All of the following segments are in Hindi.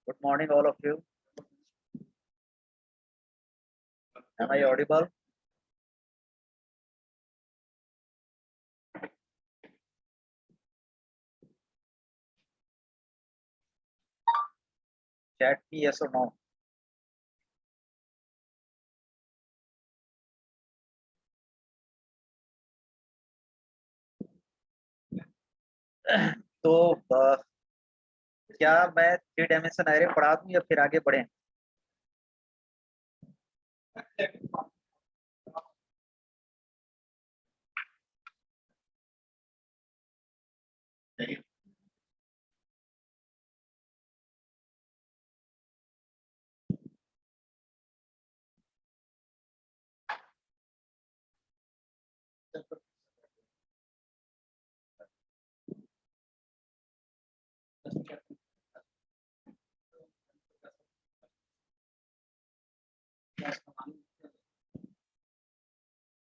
Good morning, all of you. Am I audible? Chat me yes or no. तो क्या मैं 3 डायमेंशन एरे पढ़ा दूं या फिर आगे बढ़े?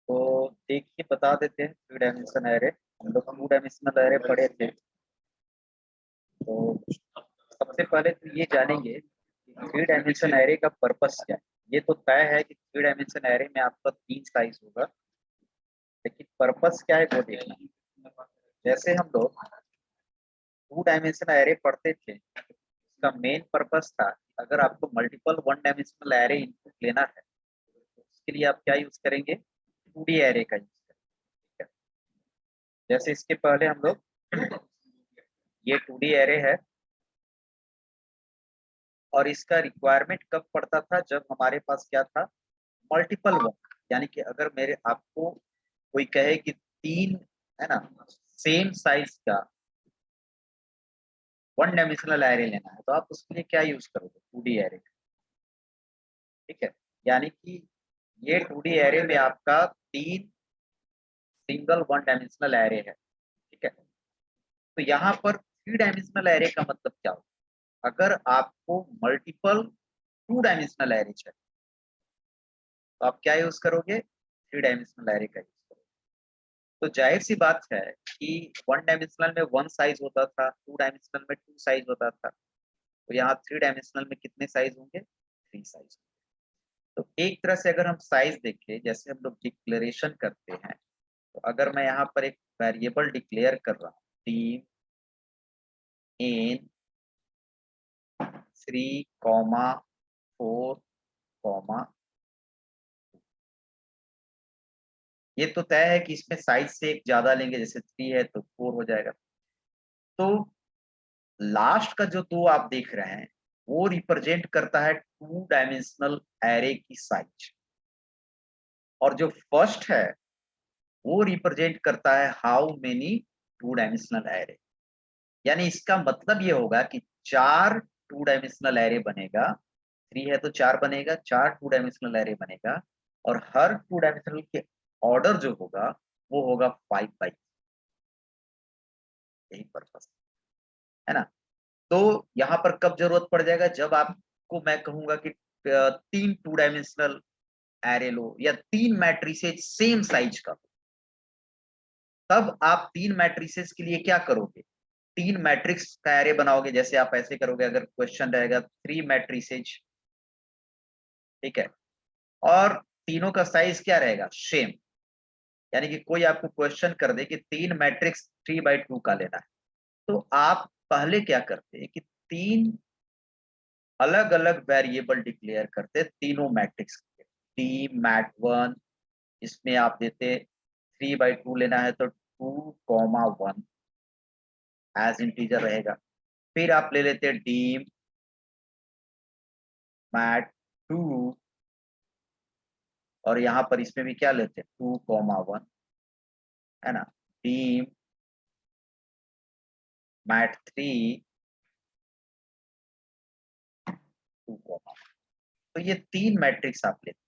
तो देखिए बता देते हैं 3 डायमेंशन एरे। हम लोग 2 डायमेंशनल एरे पढ़े थे। तो सबसे पहले तो ये जानेंगे कि 3 डायमेंशन एरे का पर्पस क्या है। ये तो तय है कि 3 डायमेंशन एरे में आपका 3 साइज होगा, लेकिन पर्पस क्या है वो देखना। जैसे हम लोग 2 डायमेंशन एरे पढ़ते थे, इसका मेन पर्पस था अगर आपको मल्टीपल 1 डायमेंशनल एरे इनपुट लेना है तो उसके लिए आप क्या यूज करेंगे, 2D एरे का यूज करेंगे। जैसे इसके पहले हम लोग ये 2D एरे है और इसका रिक्वायरमेंट कब पड़ता था, जब हमारे पास क्या था, मल्टीपल वन। यानी कि अगर मेरे आपको कोई कहे कि 3 है ना सेम साइज का 1 डायमेंशनल एरे लेना है तो आप उसके लिए क्या यूज करोगे, 2D एरे। ठीक है, यानी कि ये 2D एरे में आपका 3 सिंगल 1 डायमेंशनल एरे है। ठीक है, तो यहाँ पर 3 डायमेंशनल एरे का मतलब क्या होगा, अगर आपको मल्टीपल 2 डायमेंशनल एरे चाहिए तो आप क्या यूज करोगे, 3 डायमेंशनल एरे का यूज करोगे। तो जाहिर सी बात है कि 1 डायमेंशनल में 1 साइज होता था, 2 डायमेंशनल में 2 साइज होता था, तो यहाँ 3 डायमेंशनल में कितने साइज होंगे, 3 साइज। तो एक तरह से अगर हम साइज देखें, जैसे हम लोग डिक्लेरेशन करते हैं, तो अगर मैं यहाँ पर एक वेरिएबल डिक्लेयर कर रहा हूँ, टीम इन 3,4, ये तो तय है कि इसमें साइज से एक ज्यादा लेंगे, जैसे 3 है तो 4 हो जाएगा। तो लास्ट का जो 2 आप देख रहे हैं वो रिप्रेजेंट करता है 2 डायमेंशनल एरे की साइज, और जो फर्स्ट है वो रिप्रेजेंट करता है हाउ मेनी 2 डायमेंशनल एरे। यानी इसका मतलब ये होगा कि 4 2 डायमेंशनल एरे बनेगा, 3 है तो 4 बनेगा, 4 2 डायमेंशनल एरे बनेगा, और हर 2 डायमेंशनल के ऑर्डर जो होगा वो होगा 5 बाई। यही पर्पस है ना। तो यहाँ पर कब जरूरत पड़ जाएगा, जब आपको मैं कहूंगा कि 3 2 डायमेंशनल एरे लो या 3 मैट्रिसेज सेम साइज का, तब आप 3 मैट्रिसेस के लिए क्या करोगे, 3 मैट्रिक्स का एरे बनाओगे। जैसे आप ऐसे करोगे, अगर क्वेश्चन रहेगा 3 मैट्रिसेज, ठीक है, और तीनों का साइज क्या रहेगा, सेम। यानी कि कोई आपको क्वेश्चन कर दे कि 3 मैट्रिक्स 3/2 का लेना है, तो आप पहले क्या करते कि 3 अलग अलग वेरिएबल डिक्लेयर करते तीनों मैट्रिक्स के। टी मैट 1, इसमें आप देते 3/2 लेना है तो 2,1 एज इंटीजर रहेगा। फिर आप ले लेते डीम मैट 2, और यहाँ पर इसमें भी क्या लेते हैं 2,1, है ना। डीम मैट 3 2, तो ये 3 मैट्रिक्स आप लेते।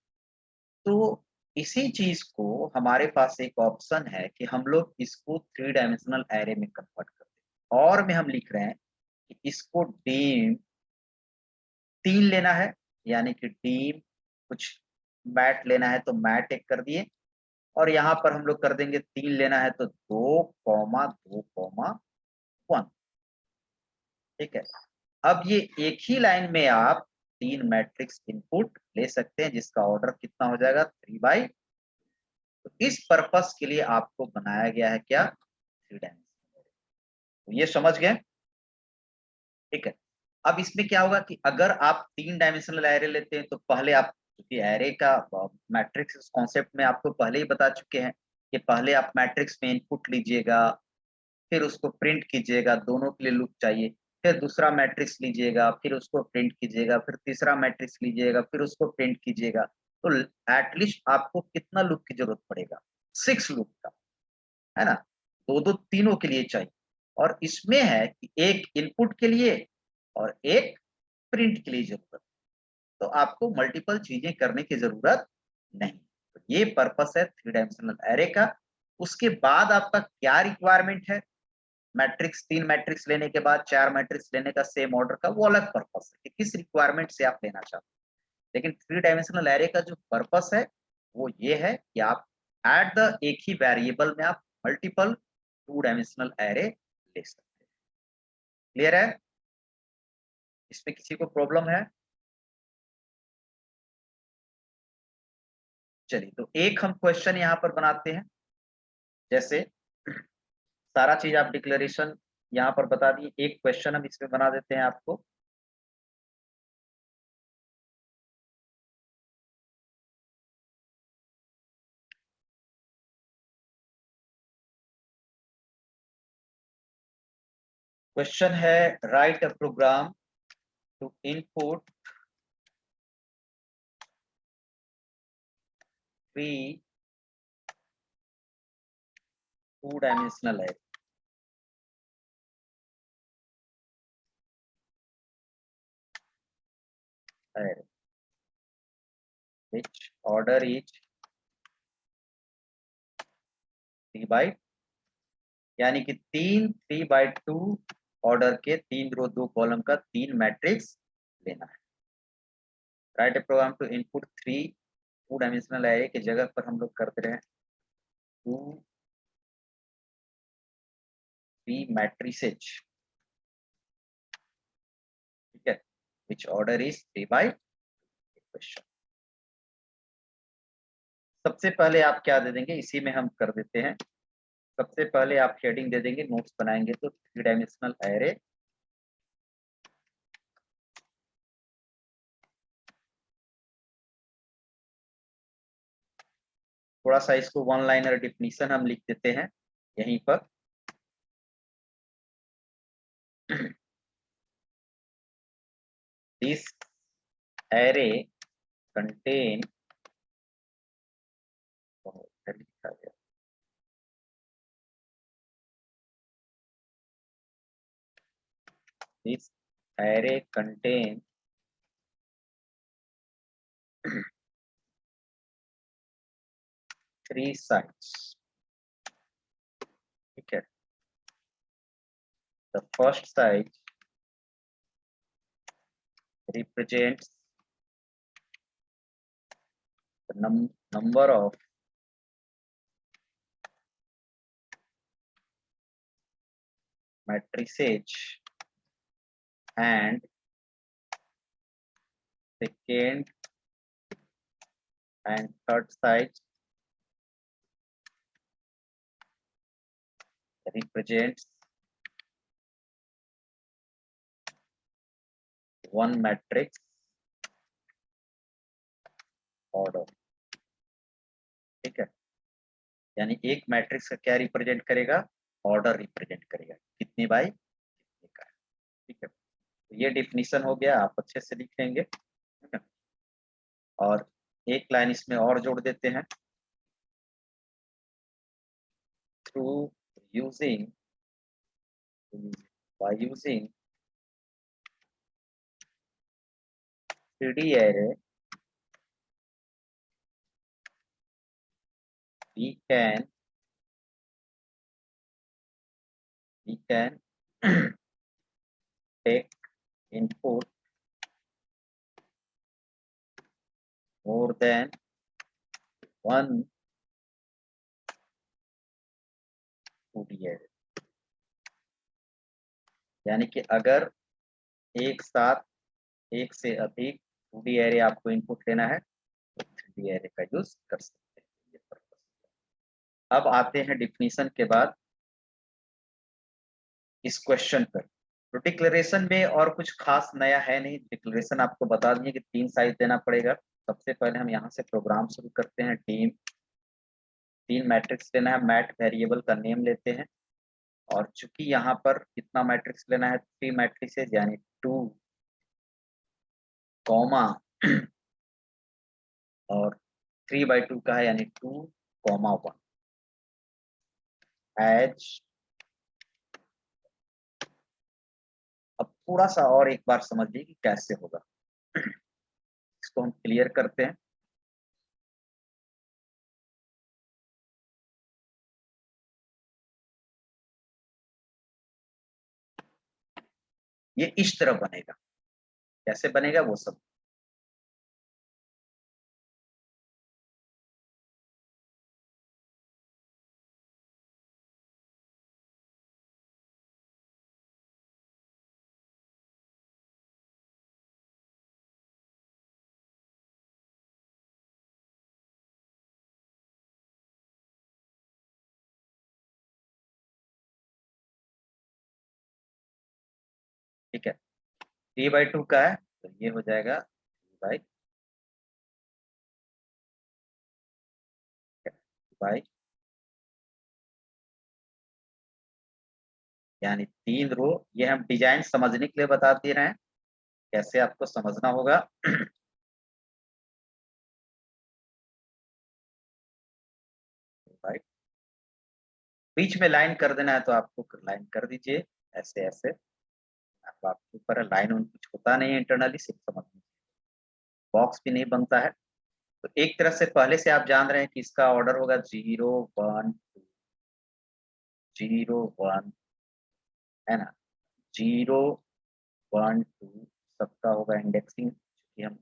तो इसी चीज को हमारे पास एक ऑप्शन है कि हम लोग इसको 3 डायमेंशनल एरे में कन्वर्ट करते हैं, और में हम लिख रहे हैं कि इसको डीम 3 लेना है, यानी कि डीम कुछ मैट लेना है तो मैट एक कर दिए, और यहाँ पर हम लोग कर देंगे 3 लेना है तो 2,2,1। ठीक है, अब ये एक ही लाइन में आप 3 मैट्रिक्स इनपुट ले सकते हैं, जिसका ऑर्डर कितना हो जाएगा 3/। तो इस पर्पस के लिए आपको बनाया गया है क्या, 3 डायमेंशनल। तो ये समझ गए, ठीक है। अब इसमें क्या होगा कि अगर आप 3 डायमेंशनल एरे लेते हैं तो पहले आप, क्योंकि एरे का मैट्रिक्स कॉन्सेप्ट में आपको पहले ही बता चुके हैं कि पहले आप मैट्रिक्स में इनपुट लीजिएगा, फिर उसको प्रिंट कीजिएगा, दोनों के लिए लूप चाहिए, फिर दूसरा मैट्रिक्स लीजिएगा, फिर उसको प्रिंट कीजिएगा, फिर तीसरा मैट्रिक्स लीजिएगा, फिर उसको प्रिंट कीजिएगा। तो एटलीस्ट आपको कितना लूप की जरूरत पड़ेगा, 6 लूप का, है ना। दो दो तीनों के लिए चाहिए। और इसमें है कि एक इनपुट के लिए और एक प्रिंट के लिए जरूरत, तो आपको मल्टीपल चीजें करने की जरूरत नहीं। तो ये पर्पस है 3 डायमेंशनल एरे का। उसके बाद आपका क्या रिक्वायरमेंट है, मैट्रिक्स 3 मैट्रिक्स लेने के बाद 4 मैट्रिक्स लेने का सेम ऑर्डर का, वो अलग पर्पस है कि किस रिक्वायरमेंट से आप लेना चाहते हैं। लेकिन 3 डायमेंशनल एरे का जो पर्पस है वो ये है कि आप एट द एक ही वेरिएबल में आप मल्टीपल 2 डायमेंशनल एरे ले सकते हैं। क्लियर है, इसमें किसी को प्रॉब्लम है? चलिए, तो एक हम क्वेश्चन यहाँ पर बनाते हैं। जैसे सारा चीज आप डिक्लेरेशन यहाँ पर बता दिए, एक क्वेश्चन हम इसमें बना देते हैं आपको। क्वेश्चन है, write a program to input 3 2 dimensional array which order is 3/, यानी कि 3/2 ऑर्डर के 3 रो 2 कॉलम का 3 मैट्रिक्स लेना है। Write a program to input 3 2 dimensional array की जगह पर हम लोग करते रहे 2 3 मैट्रिसेज, ठीक है, विच ऑर्डर इज 3/। क्वेश्चन सबसे पहले आप क्या दे देंगे, इसी में हम कर देते हैं। सबसे पहले आप हेडिंग दे देंगे, नोट्स बनाएंगे तो 3 डायमेंशनल एरे थोड़ा सा इसको वन लाइनर डिफिनीशन हम लिख देते हैं यहीं पर। दिस एरे कंटेन, लिखा गया, दिस एरे कंटेन 3 साइड्स, ठीक है। The first side represents the number of matrices, and second and third sides represents one matrix order, ठीक है। यानी एक मैट्रिक्स का क्या रिप्रेजेंट करेगा, ऑर्डर रिप्रेजेंट करेगा, कितनी बाई कितने का, ठीक है। तो ये डिफिनीशन हो गया, आप अच्छे से लिख लेंगे, ठीक है। और एक लाइन इसमें और जोड़ देते हैं, through using by using 3D array we can take input more than one 2D array। यानी कि अगर एक साथ एक से अधिक 2D एरे आपको इनपुट लेना है तो 3D एरे का यूज कर सकते हैं। ये पर्पस। अब आते हैं डिफिनीशन के बाद इस क्वेश्चन पर। तो डिक्लेरेशन में और कुछ खास नया है नहीं, डिक्लेरेशन आपको बता दिए कि 3 साइज देना पड़ेगा। सबसे पहले हम यहाँ से प्रोग्राम शुरू करते हैं। टीम 3 मैट्रिक्स लेना है, मैट वेरिएबल का नेम लेते हैं और चूंकि यहाँ पर कितना मैट्रिक्स लेना है 3 मैट्रिक्स यानी 2 कॉमा और 3/2 का है यानी 2, 1 एज। अब थोड़ा सा और एक बार समझ लीजिए कि कैसे होगा। इसको हम क्लियर करते हैं। ये इस तरह बनेगा, कैसे बनेगा वो सब। ठीक है, 3/2 का है तो ये हो जाएगा 3/2 यानी 3 रो। ये हम डिजाइन समझने के लिए बता दे रहे हैं कैसे आपको समझना होगा। बीच में लाइन कर देना है तो आपको लाइन कर दीजिए ऐसे ऐसे। अब आपके ऊपर लाइन उन कुछ होता नहीं है इंटरनली, सिर्फ समझ बॉक्स भी नहीं बनता है। तो एक तरह से पहले से आप जान रहे हैं कि इसका ऑर्डर होगा 0 1 2 0 1, है ना। 0 1 2 सबका होगा इंडेक्सिंग, क्योंकि हम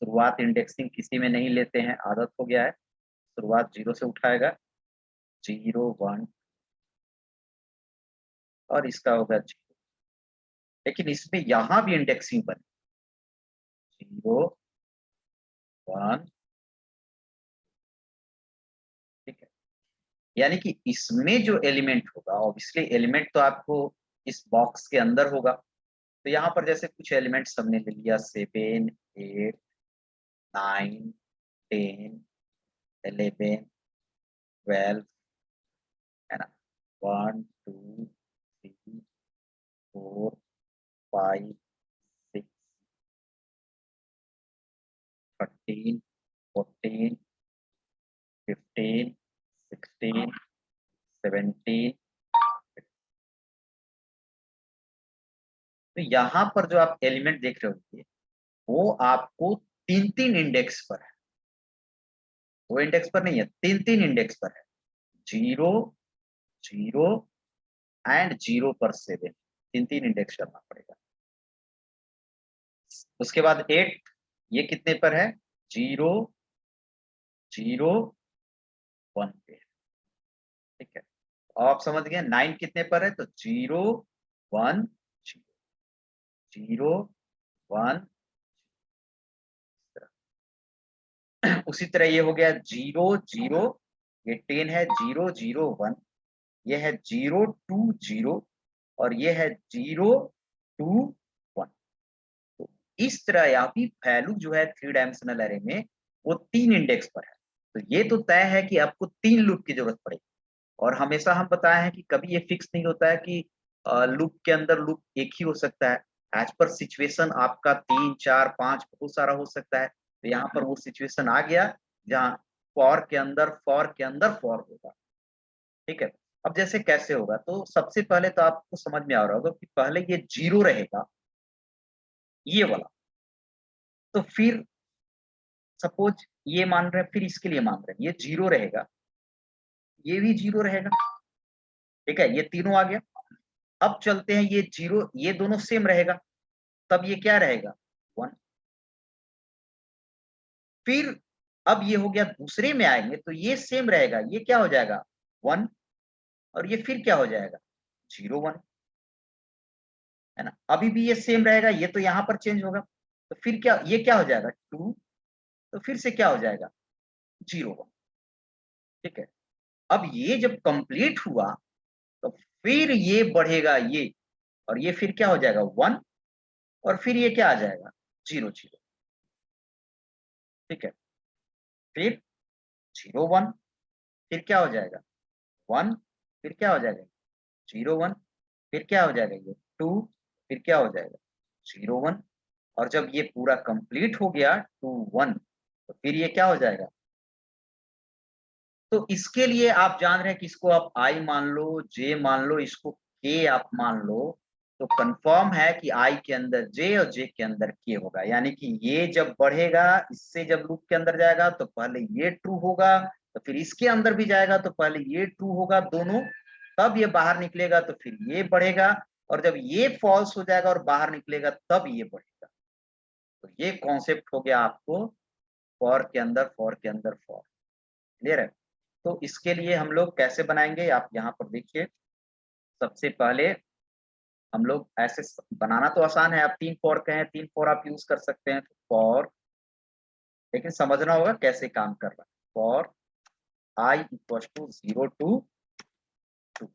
शुरुआत इंडेक्सिंग किसी में नहीं लेते हैं, आदत हो गया है। शुरुआत 0 से उठाएगा, 0 1 और इसका होगा 0। लेकिन इसमें यहाँ भी इंडेक्सिंग बने 0 1। ठीक है, यानी कि इसमें जो एलिमेंट होगा, ऑब्वियसली एलिमेंट तो आपको इस बॉक्स के अंदर होगा। तो यहाँ पर जैसे कुछ एलिमेंट्स हमने ले लिया 7 8 9 10 11 12, है ना। 1 2 3 4 5 6 13 14 15 16 17। तो यहाँ पर जो आप एलिमेंट देख रहे होंगे वो आपको 3 इंडेक्स पर है, वो इंडेक्स पर नहीं है, 3 इंडेक्स पर है। 0 0 एंड 0 पर 7, 3 इंडेक्स करना पड़ेगा। उसके बाद 8, ये कितने पर है 0 0 1 पे है। ठीक है, आप समझ गए। 9 कितने पर है तो 0 1 0 1। उसी तरह ये हो गया 0 0, ये 10 है 0 0 1, ये है 0 2 0 और ये है 0 2 1। तो इस तरह यहाँ भी वैल्यू जो है 3 डायमेंशनल एरे में वो 3 इंडेक्स पर है। तो ये तो तय है कि आपको 3 लूप की जरूरत पड़ेगी। और हमेशा हम बताए हैं कि कभी ये फिक्स नहीं होता है कि लूप के अंदर लूप एक ही हो सकता है। एज पर सिचुएशन आपका 3 4 5 बहुत सारा हो सकता है। तो यहाँ पर वो सिचुएशन आ गया जहाँ फॉर के अंदर फॉर होगा। ठीक है, अब जैसे कैसे होगा तो सबसे पहले तो आपको समझ में आ रहा होगा कि पहले ये 0 रहेगा, ये वाला। तो फिर सपोज ये मान रहे हैं, फिर इसके लिए मान रहे हैं ये 0 रहेगा, ये भी 0 रहेगा। ठीक है, ये तीनों आ गया। अब चलते हैं ये 0, ये दोनों सेम रहेगा, तब ये क्या रहेगा 1। फिर अब ये हो गया, दूसरे में आएंगे तो ये सेम रहेगा, ये क्या हो जाएगा 1 और ये फिर क्या हो जाएगा 0 1, है है ना। अभी भी ये सेम रहेगा, ये तो यहाँ पर चेंज होगा, तो फिर क्या, ये क्या हो जाएगा 2, तो फिर से क्या हो जाएगा 0 1। ठीक है, अब ये जब कंप्लीट हुआ तो फिर ये बढ़ेगा ये, और ये फिर क्या हो जाएगा 1, और फिर ये क्या आ जाएगा 0 0। ठीक है, फिर 0 1, फिर क्या हो जाएगा 1, फिर क्या हो जाएगा 0 1, फिर क्या हो जाएगा ये 2, फिर क्या हो जाएगा 0 1, और जब ये पूरा कंप्लीट हो गया 2 1, तो फिर ये क्या हो जाएगा। तो इसके लिए आप जान रहे हैं कि इसको आप आई मान लो, जे मान लो, इसको के आप मान लो, तो कंफर्म है कि आई के अंदर जे और जे के अंदर के होगा। यानी कि ये जब बढ़ेगा, इससे जब लूप के अंदर जाएगा तो पहले ये ट्रू होगा, तो फिर इसके अंदर भी जाएगा तो पहले ये ट्रू होगा दोनों, तब ये बाहर निकलेगा तो फिर ये बढ़ेगा, और जब ये फॉल्स हो जाएगा और बाहर निकलेगा तब ये बढ़ेगा। तो ये कॉन्सेप्ट हो गया आपको फॉर के अंदर, फॉर के अंदर फॉर। क्लियर है। तो इसके लिए हम लोग कैसे बनाएंगे, आप यहाँ पर देखिए। सबसे पहले हम लोग ऐसे बनाना तो आसान है, आप 3 फॉर कहें 3 फॉर आप यूज कर सकते हैं, फॉर, लेकिन समझना होगा कैसे काम कर रहा है। For i equal to 0 to 2।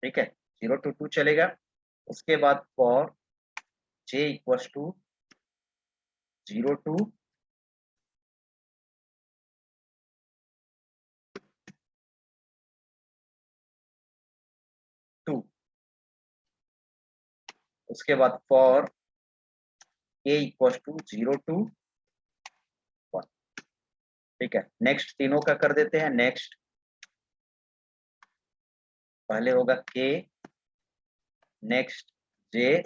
ठीक है, 0 to 2 चलेगा। उसके बाद for j equal to 0 to 2। उसके बाद for a equal to 0 to 1। ठीक है, नेक्स्ट तीनों का कर देते हैं। नेक्स्ट पहले होगा के, नेक्स्ट जे,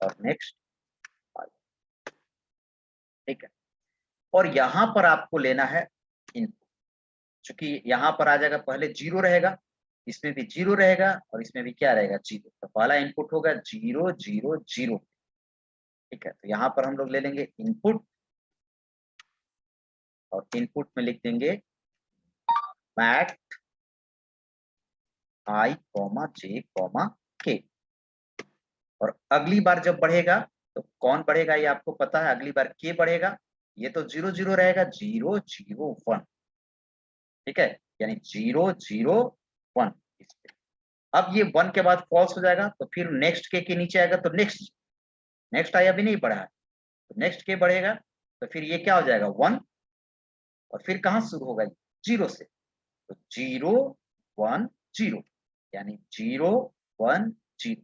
और नेक्स्ट आई। ठीक है, और यहां पर आपको लेना है इनपुट, क्योंकि यहां पर आ जाएगा, पहले 0 रहेगा, इसमें भी 0 रहेगा, और इसमें भी क्या रहेगा 0, तो पहला इनपुट होगा 0 0 0। ठीक है, तो यहाँ पर हम लोग ले लेंगे इनपुट, और इनपुट में लिख देंगे मैट आई कॉमा जे कॉमा के। और अगली बार जब बढ़ेगा तो कौन बढ़ेगा ये आपको पता है, अगली बार के बढ़ेगा, ये तो 0 0 रहेगा, 0 0 1। ठीक है, यानी 0 0 1। अब ये 1 के बाद फॉल्स हो जाएगा, तो फिर नेक्स्ट के नीचे आएगा, तो नेक्स्ट, नेक्स्ट आई अभी नहीं बढ़ा है, तो नेक्स्ट के बढ़ेगा, तो फिर ये क्या हो जाएगा 1, और फिर कहां शुरू होगा 0 से, तो 0 1 0, यानी 0 1 0।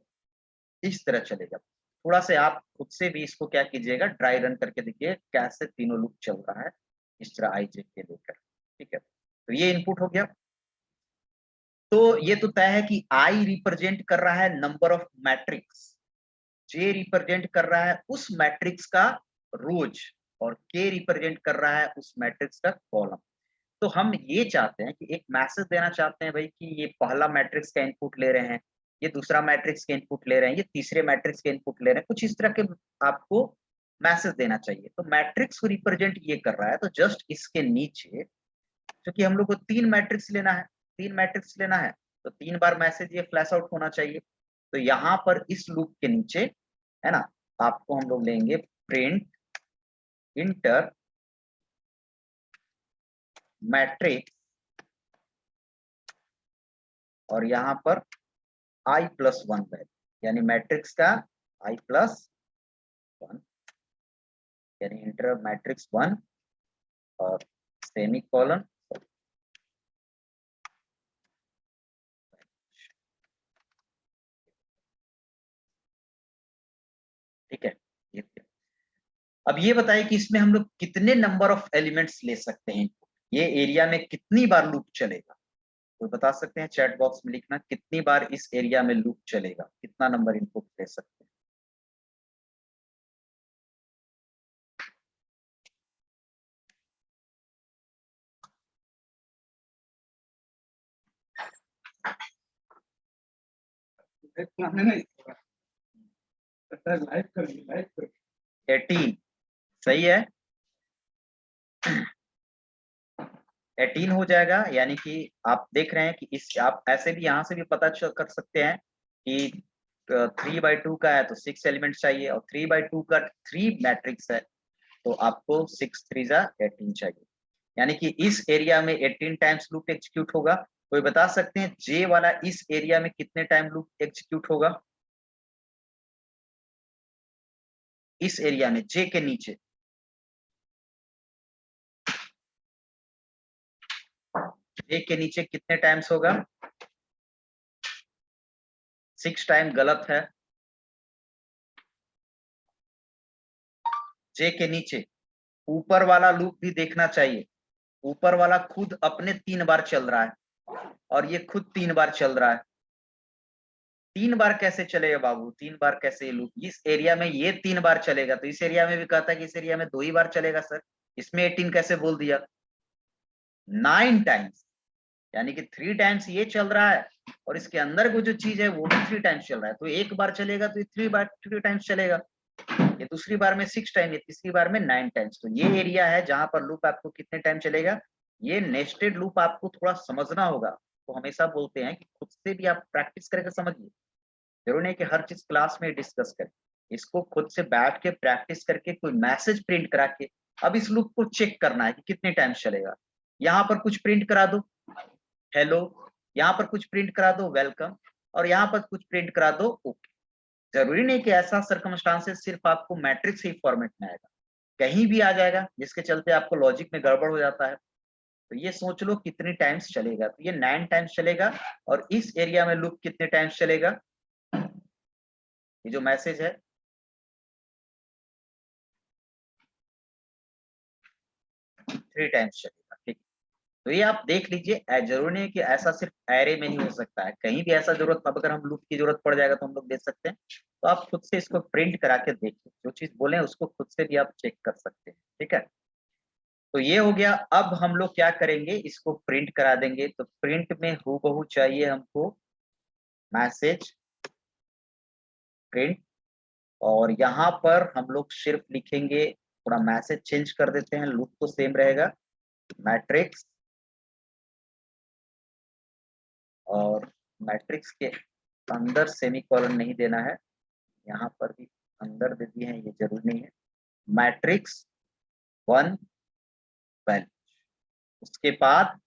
इस तरह चलेगा। थोड़ा से आप खुद से भी इसको क्या कीजिएगा, ड्राई रन करके देखिए कैसे तीनों लूप चल रहा है, इस तरह आई जे के लेकर। ठीक है, तो ये इनपुट हो गया। तो ये तो तय है कि आई रिप्रेजेंट कर रहा है number of matrix, J represent कर रहा है उस मैट्रिक्स का रोज, और के रिप्रेजेंट कर रहा है उस मैट्रिक्स का कॉलम। तो हम ये चाहते हैं कि एक मैसेज देना चाहते हैं भाई कि ये पहला मैट्रिक्स का इनपुट ले रहे हैं, ये दूसरा मैट्रिक्स के इनपुट ले रहे हैं, ये तीसरे मैट्रिक्स के इनपुट ले रहे हैं, कुछ इस तरह के आपको मैसेज देना चाहिए। तो मैट्रिक्स को रिप्रेजेंट ये कर रहा है, तो जस्ट इसके नीचे, क्योंकि हम लोग को 3 मैट्रिक्स लेना है, 3 मैट्रिक्स लेना है, तो 3 बार मैसेज ये फ्लैश आउट होना चाहिए। तो यहाँ पर इस लूप के नीचे, है ना, आपको हम लोग लेंगे प्रिंट इंटर मैट्रिक्स, और यहाँ पर आई प्लस 1 वैल्यू, यानी मैट्रिक्स का आई प्लस 1, यानी इंटर मैट्रिक्स 1 और सेमी कॉलन। ठीक है, अब ये बताइए कि इसमें हम लोग कितने नंबर ऑफ एलिमेंट्स ले सकते हैं, ये एरिया में कितनी बार लूप चलेगा, तो बता सकते हैं चैट बॉक्स में लिखना, कितनी बार इस एरिया में लूप चलेगा, कितना नंबर इनपुट ले सकते हैं। नहीं 18 सही है। 18 हो जाएगा, यानी कि आप देख रहे हैं कि इस आप ऐसे भी यहाँ से भी पता कर सकते हैं कि 3/2 का है तो 6 एलिमेंट चाहिए, और 3/2 का 3 मैट्रिक्स है तो आपको 6 3 जा 18 चाहिए। यानी कि इस एरिया में 18 टाइम्स लूप एग्जीक्यूट होगा। कोई बता सकते हैं जे वाला इस एरिया में कितने टाइम लूप एग्जीक्यूट होगा? इस एरिया में जे के नीचे जे के नीचे कितने टाइम्स होगा? 6 टाइम गलत है। जे के नीचे ऊपर वाला लूप भी देखना चाहिए। ऊपर वाला खुद अपने 3 बार चल रहा है और ये खुद 3 बार चल रहा है। 3 बार कैसे चलेगा बाबू? 3 बार कैसे लूप? इस एरिया में ये 3 बार चलेगा तो इस एरिया में भी कहता है कि इस एरिया में 2 ही बार चलेगा सर। इसमें 18 कैसे बोल दिया? 9 टाइम्स, यानी कि 3 टाइम्स ये चल रहा है और इसके अंदर को जो चीज है वो भी 3 टाइम्स चल रहा है। तो एक बार चलेगा तो 3 टाइम्स चलेगा। ये दूसरी बार में 6 टाइम, ये तीसरी बार में 9 टाइम्स। तो ये एरिया है जहां पर लूप आपको कितने टाइम चलेगा। ये नेस्टेड लूप आपको थोड़ा समझना होगा। तो हमेशा बोलते हैं कि खुद से भी आप प्रैक्टिस करके समझिए। जरूर नहीं कि हर चीज क्लास में डिस्कस करें, इसको खुद से बैठ के प्रैक्टिस करके कोई मैसेज प्रिंट करा के अब इस लूप को चेक करना है कि कितने टाइम्स चलेगा। यहाँ पर कुछ प्रिंट करा दो हेलो, यहाँ पर कुछ प्रिंट करा दो वेलकम, और यहाँ पर कुछ प्रिंट करा दो ओके। जरूरी नहीं कि ऐसा सर्कमस्टांसेस सिर्फ आपको मैट्रिक्स ही फॉर्मेट में आएगा, कहीं भी आ जाएगा जिसके चलते आपको लॉजिक में गड़बड़ हो जाता है। तो ये सोच लो कितने टाइम्स चलेगा। तो ये 9 टाइम्स चलेगा। और इस एरिया में लूप कितने टाइम्स चलेगा? ये जो मैसेज है 3 टाइम्स चलेगा। ठीक, तो ये आप देख लीजिए। जरूरी नहीं कि ऐसा सिर्फ एरे में ही हो सकता है, कहीं भी ऐसा जरूरत, अब अगर हम लूप की जरूरत पड़ जाएगा तो हम लोग दे सकते हैं। तो आप खुद से इसको प्रिंट करा के देखिए, जो चीज बोले उसको खुद से भी आप चेक कर सकते हैं। ठीक है, तो ये हो गया। अब हम लोग क्या करेंगे, इसको प्रिंट करा देंगे। तो प्रिंट में हूबहू चाहिए हमको मैसेज प्रिंट, और यहाँ पर हम लोग सिर्फ लिखेंगे, थोड़ा मैसेज चेंज कर देते हैं, लूप तो सेम रहेगा, मैट्रिक्स। और मैट्रिक्स के अंदर सेमीकोलन नहीं देना है, यहाँ पर भी अंदर दे दिए हैं, ये जरूरी नहीं है। मैट्रिक्स 1 वैल्यू, उसके बाद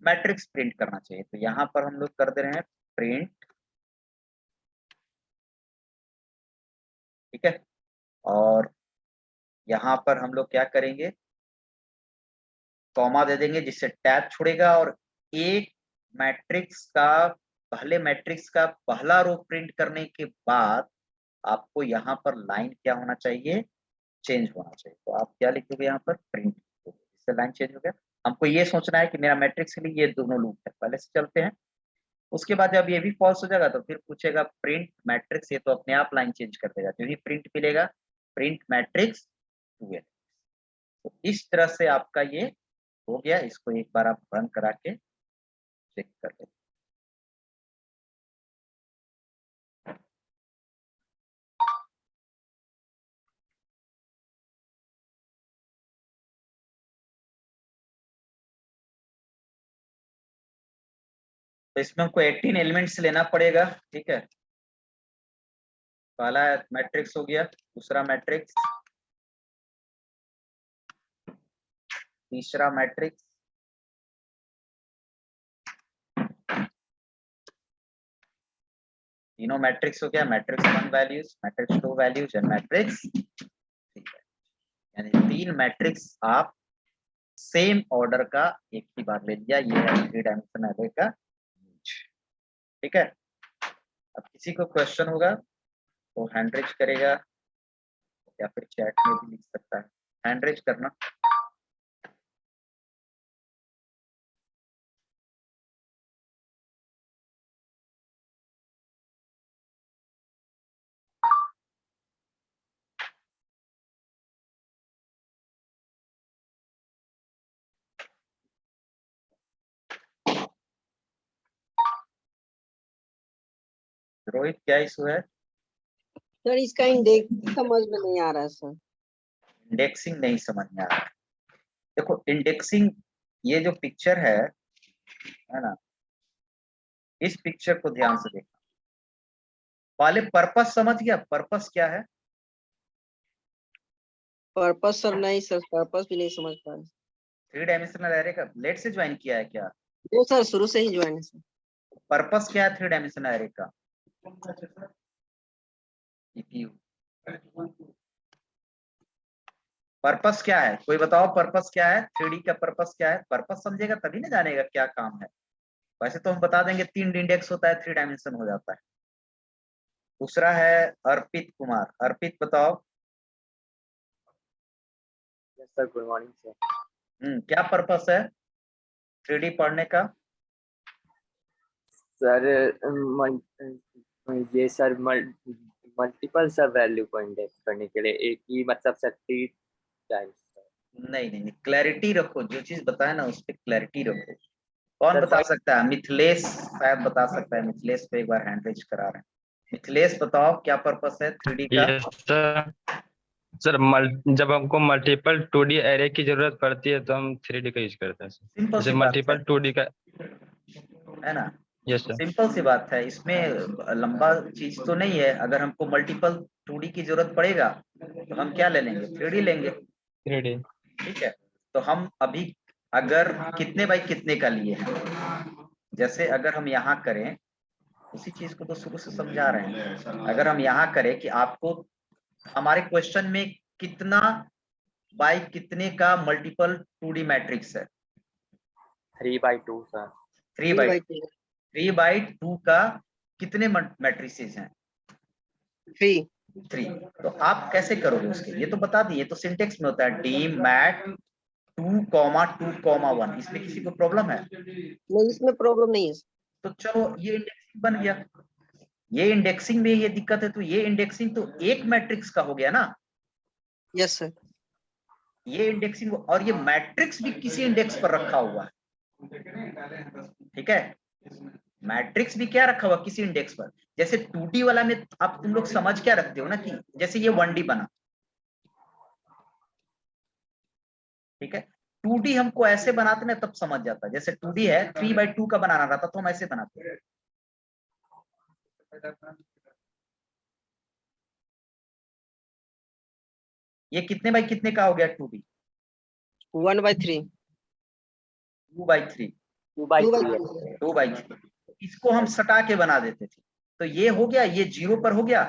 मैट्रिक्स प्रिंट करना चाहिए। तो यहाँ पर हम लोग कर दे रहे हैं प्रिंट। ठीक है, और यहाँ पर हम लोग क्या करेंगे, कॉमा दे देंगे जिससे टैब छोड़ेगा। और एक मैट्रिक्स का पहले मैट्रिक्स का पहला रो प्रिंट करने के बाद आपको यहाँ पर लाइन क्या होना चाहिए, चेंज होना चाहिए। तो आप क्या लिखोगे यहाँ पर, प्रिंट। इससे लाइन चेंज हो गया। हमको ये सोचना है कि मेरा मैट्रिक्स के लिए ये दोनों लूप है, पहले से चलते हैं। उसके बाद जब ये भी फॉल्स हो जाएगा तो फिर पूछेगा प्रिंट मैट्रिक्स, ये तो अपने आप लाइन चेंज कर देगा। जो ही प्रिंट मिलेगा प्रिंट मैट्रिक्स 2 तो इस तरह से आपका ये हो गया। इसको एक बार आप रन करा के चेक कर लें। तो इसमें हमको 18 एलिमेंट्स लेना पड़ेगा। ठीक है, पहला मैट्रिक्स हो गया, दूसरा मैट्रिक्स, तीसरा मैट्रिक्स, तीनों मैट्रिक्स हो गया। Matrix 1 values, matrix 2 values and matrix 3 यानी 3 मैट्रिक्स आप सेम ऑर्डर का एक ही बार ले लिया। ये है 3 डायमेंशनल एरे का यूज। ठीक है, अब किसी को क्वेश्चन होगा तो हैंड रेज करेगा या फिर चैट में भी लिख सकता है। हैंड रेज करना। रोहित क्या इशू है? सर इसका इंडेक्स समझ में नहीं आ रहा है सर। इंडेक्सिंग नहीं समझ में आ रहा है। देखो इंडेक्सिंग ये जो पिक्चर है ना, इस पिक्चर को ध्यान से देखना। पहले पर्पस समझ गया, पर्पस क्या है? पर्पस सर नहीं सर, पर्पस भी नहीं समझ पा रहे। 3 डायमेंशनल एरे का लेट से ज्वाइन किया है क्या? वो सर शुरू से ही ज्वाइन है सर। पर्पस क्या है 3 डायमेंशनल एरे का? CPU। पर्पस क्या है, कोई बताओ पर्पस क्या है? 3D का पर्पस क्या है? पर्पस समझेगा तभी ना जानेगा क्या काम है। वैसे तो हम बता देंगे 3 इंडेक्स होता है, 3 डायमेंशन हो जाता है। दूसरा है अर्पित कुमार, अर्पित बताओ। Yes sir, good morning sir. क्या पर्पस है 3D पढ़ने का? सर ये सर मल्टीपल सब वैल्यू को इंडेक्स करने के लिए एक ही मतलब सर 3 टाइम्स। नहीं नहीं, क्लैरिटी रखो, जो चीज बताए ना उस पर क्लैरिटी रखो। कौन सर, बता सकता है? मिथिलेश शायद बता सकता है। मिथिलेश पे एक बार हैंड रेज करा रहे हैं। मिथिलेश बताओ क्या पर्पस है 3D का? Yes sir. सर जब हमको मल्टीपल 2D एरे की जरूरत पड़ती है तो हम 3D का यूज करते हैं सर। सिंपल जैसे सी बात है, मल्टीपल 2D का। है ना? Yes sir. सिंपल सी बात है, इसमें लंबा चीज तो नहीं है। अगर हमको मल्टीपल 2D की जरूरत पड़ेगा तो हम क्या ले लेंगे? 3D लेंगे। 3D। ठीक है, तो हम अभी अगर कितने बाई कितने का लिए हैं, जैसे अगर हम यहाँ करें, उसी चीज को तो शुरू से समझा रहे हैं। अगर हम यहाँ करें कि आपको हमारे क्वेश्चन में कितना बाई कितने का मल्टीपल 2D मैट्रिक्स है? 3/2 सर। 3 बाई 2 का कितने मैट्रिसेस हैं? 3। 3। तो आप कैसे करोगे उसके? ये तो बता दिए, तो सिंटेक्स में होता है डी मैट 2,2,1। इसमें किसी को प्रॉब्लम है? नहीं, इसमें प्रॉब्लम नहीं है। तो चलो ये इंडेक्सिंग बन गया। ये इंडेक्सिंग में ये दिक्कत है, तो ये इंडेक्सिंग तो एक मैट्रिक्स का हो गया ना। Yes sir. ये इंडेक्सिंग और ये मैट्रिक्स भी किसी इंडेक्स पर रखा हुआ है। ठीक है, मैट्रिक्स भी क्या रखा हुआ? किसी इंडेक्स पर। जैसे 2D वाला में आप तुम लोग समझ क्या रखते हो ना, कि जैसे ये 1D बना, ठीक है, 2D हमको ऐसे बनाते ना तब समझ जाता। जैसे 2D है, 3/2 का बनाना रहता तो हम ऐसे बनाते हैं। ये कितने बाई कितने का हो गया 2D? 1/3। 2/3। 2/3 2/3। इसको हम सटा के बना देते थे, तो ये हो गया, ये 0 पर हो गया,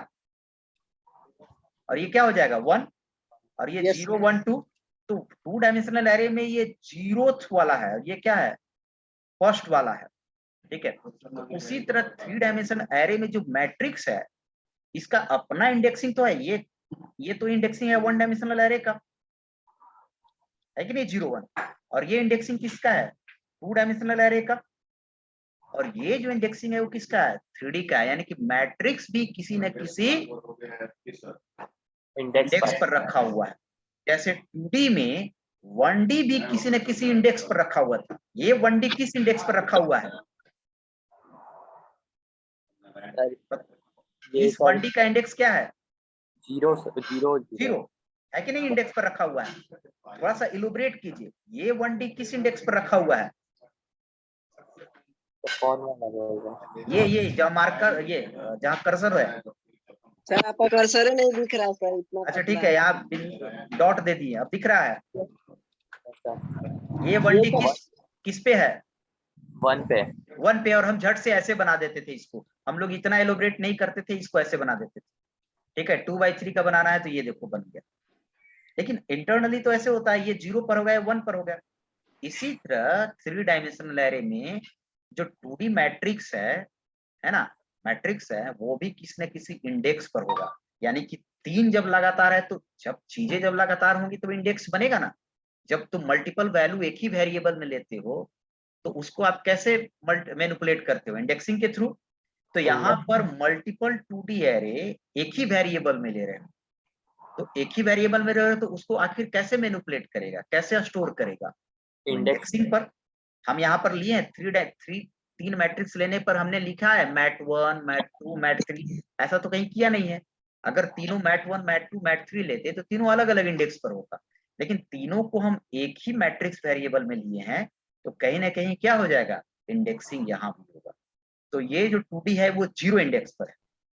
और ये क्या हो जाएगा 1, और ये Yes. 0 1 2। तो 2 डायमेंशनल एरे में ये 0th वाला है, ये क्या है? फर्स्ट वाला है। ठीक है, तो उसी तरह 3 डायमेंशनल एरे में जो मैट्रिक्स है, इसका अपना इंडेक्सिंग तो है। ये तो इंडेक्सिंग है 1 डायमेंशनल एरे का, है कि नहीं? 0 1। और ये इंडेक्सिंग किसका है? 2 डायमेंशनल एरे का। और ये जो इंडेक्सिंग है वो किसका है? 3D का है। यानी कि मैट्रिक्स भी किसी न किसी इंडेक्स पर रखा हुआ है। जैसे 2D में 1D भी किसी न किसी इंडेक्स पर रखा हुआ था। ये 1D किस इंडेक्स पर रखा हुआ है? इस 1D का इंडेक्स क्या है? 0 है कि नहीं? इंडेक्स पर रखा हुआ है। थोड़ा सा इलुबरेट कीजिए, ये 1D किस इंडेक्स पर रखा हुआ है? कौन लगेगा? ये जहाँ मार्कर, ये जहाँ कर्सर है। सर आपका कर्सर नहीं दिख रहा सर, इतना अच्छा पतला ठीक है, यहाँ डॉट दे दिए, अब दिख रहा है। ये 1D किस पे है? 1 पे। 1 पे। और हम झट से ऐसे बना देते थे इसको, हम लोग इतना एलोबरेट नहीं करते थे, इसको ऐसे बना देते थे। ठीक है, 2/3 का बनाना है तो ये देखो बन गया। लेकिन इंटरनली तो ऐसे होता है, ये 0 पर हो गया, 1 पर हो गया। इसी तरह 3 डायमेंशनल एरे में जो 2D मैट्रिक्स है ना, मैट्रिक्स है, वो भी किसी न किसी इंडेक्स पर होगा। यानी कि 3 जब लगातार है, तो जब चीजें जब लगातार होंगी तो इंडेक्स बनेगा ना। जब तुम मल्टीपल वैल्यू एक ही वेरिएबल में लेते हो तो उसको आप कैसे मैनिपुलेट करते हो? इंडेक्सिंग के थ्रू। तो यहाँ पर मल्टीपल 2D एरे एक ही वेरिएबल में ले रहे हो, तो एक ही वेरिएबल में रहे हो तो उसको आखिर कैसे मैनिपुलेट करेगा, कैसे स्टोर करेगा? इंडेक्सिंग पर। हम यहाँ पर लिए 3 मैट्रिक्स लेने पर हमने लिखा है मैट 1 मैट 2 मैट 3, ऐसा तो कहीं किया नहीं है। अगर तीनों मैट 1 मैट 2 मैट 3 लेते तो तीनों अलग अलग इंडेक्स पर होता। लेकिन तीनों को हम एक ही मैट्रिक्स वेरिएबल में लिए हैं, तो कहीं ना कहीं क्या हो जाएगा, इंडेक्सिंग यहाँ भी होगा। तो ये जो 2D है वो 0 इंडेक्स पर है,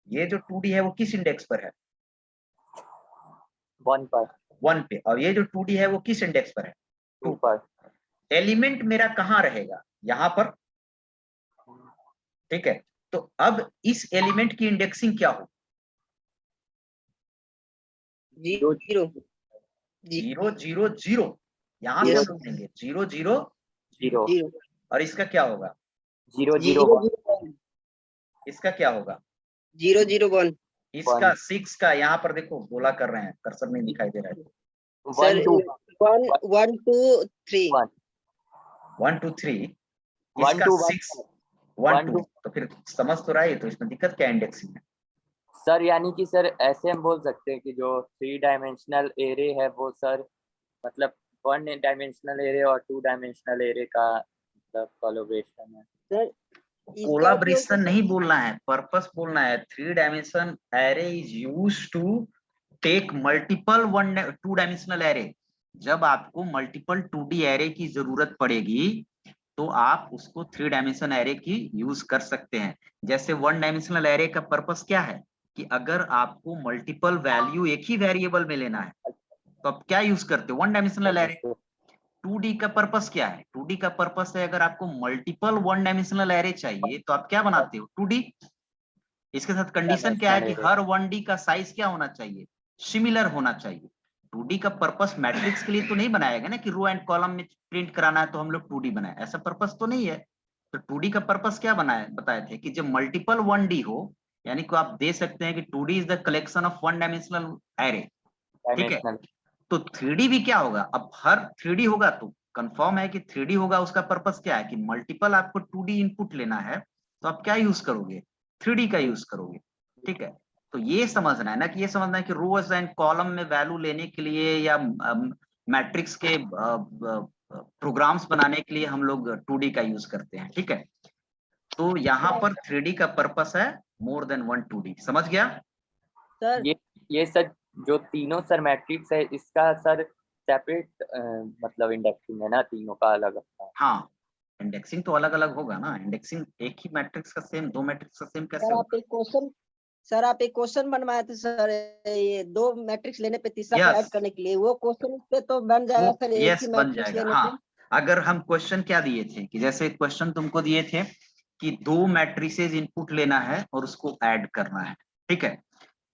ये जो 2D है वो किस इंडेक्स पर है, 1 पर, 1 पे, और ये जो 2D है वो किस इंडेक्स पर है, 2 पर। एलिमेंट मेरा कहाँ रहेगा, यहाँ पर, ठीक है। तो अब इस एलिमेंट की इंडेक्सिंग क्या हो, 0 0 0 0 0, यहाँ से Yes. हम लिखेंगे 0 0 0 0 और इसका क्या होगा, 0 0 0 1, 0 इसका क्या होगा, 0 0 1 इसका 6 का, यहाँ पर देखो गोला कर रहे हैं, कर्सर नहीं दिखाई दे रहा है, 1 2 1 1 2 3 1 1 2 3, 1 इसका 2 6 1 1 2, तो फिर समझ तो रहा है, तो इसमें दिक्कत क्या इंडेक्सिंग में, सर। यानी कि सर ऐसे हम बोल सकते हैं कि जो 3 डायमेंशनल एरे है वो सर मतलब 1 डायमेंशनल एरे और 2 डायमेंशनल एरे का मतलब कोलैबोरेशन है। सर इसका उपयोग कोलाब्रेशन नहीं बोलना है, पर्पस बोलना है। 3 dimension array is used to take multiple 2 dimensional array. जब आपको मल्टीपल 2D एरे की जरूरत पड़ेगी तो आप उसको 3 डायमेंशन एरे की यूज कर सकते हैं। जैसे 1 डायमेंशनल एरे का पर्पस क्या है कि अगर आपको मल्टीपल वैल्यू एक ही वेरिएबल में लेना है तो आप क्या यूज करते हो, 1 डायमेंशनल एरे। 2D का पर्पस क्या है, 2D का पर्पस है अगर आपको मल्टीपल 1 डायमेंशनल एरे चाहिए तो आप क्या बनाते हो, 2D। इसके साथ कंडीशन क्या है कि हर 1D का साइज क्या होना चाहिए, सिमिलर होना चाहिए। 2D का पर्पस मैट्रिक्स के लिए तो नहीं बनाएगा ना कि रो एंड कॉलम में प्रिंट कराना है तो हम लोग 2D बनाए, ऐसा पर्पस तो नहीं है। तो 2D का पर्पस क्या बनाए बताए थे कि जब मल्टीपल 1D हो, यानी कि आप दे सकते हैं कि 2D is the collection of 1 dimensional array, ठीक है। डायमेंशनल तो 3D भी क्या होगा, अब हर 3D होगा तो कंफर्म है कि 3D होगा, उसका पर्पस क्या है कि मल्टीपल आपको 2D इनपुट लेना है तो आप क्या यूज करोगे, 3D का यूज करोगे, ठीक है। तो ये समझना है ना कि ये समझना है कि रोज एंड कॉलम में वैल्यू लेने के लिए या मैट्रिक्स के प्रोग्राम्स बनाने के लिए हम लोग 2D का यूज करते हैं, ठीक है। तो यहाँ पर 3D का पर्पस है मोर देन 1 2D, समझ गया। सर ये सर जो तीनों सर मैट्रिक्स है इसका सर सेपरेट मतलब इंडेक्सिंग है ना, तीनों का अलग अपना। हाँ, इंडेक्सिंग तो अलग अलग होगा ना, इंडेक्सिंग एक ही मैट्रिक्स का सेम, 2 मैट्रिक्स का सेम कैसे सर होगा। आप एक क्वेश्चन बनवाए थे सर, ये 2 मैट्रिक्स लेने पे तीसरा को यस, ऐड करने के लिए, वो क्वेश्चन पे तो बन जाएगा वो सर, एक यस ही बन मैट्रिक्स जाएगा। लेने पे। हाँ, अगर हम क्वेश्चन क्या दिए थे कि जैसे क्वेश्चन तुमको दिए थे कि 2 मैट्रिसेस इनपुट लेना है और उसको ऐड करना है, ठीक है।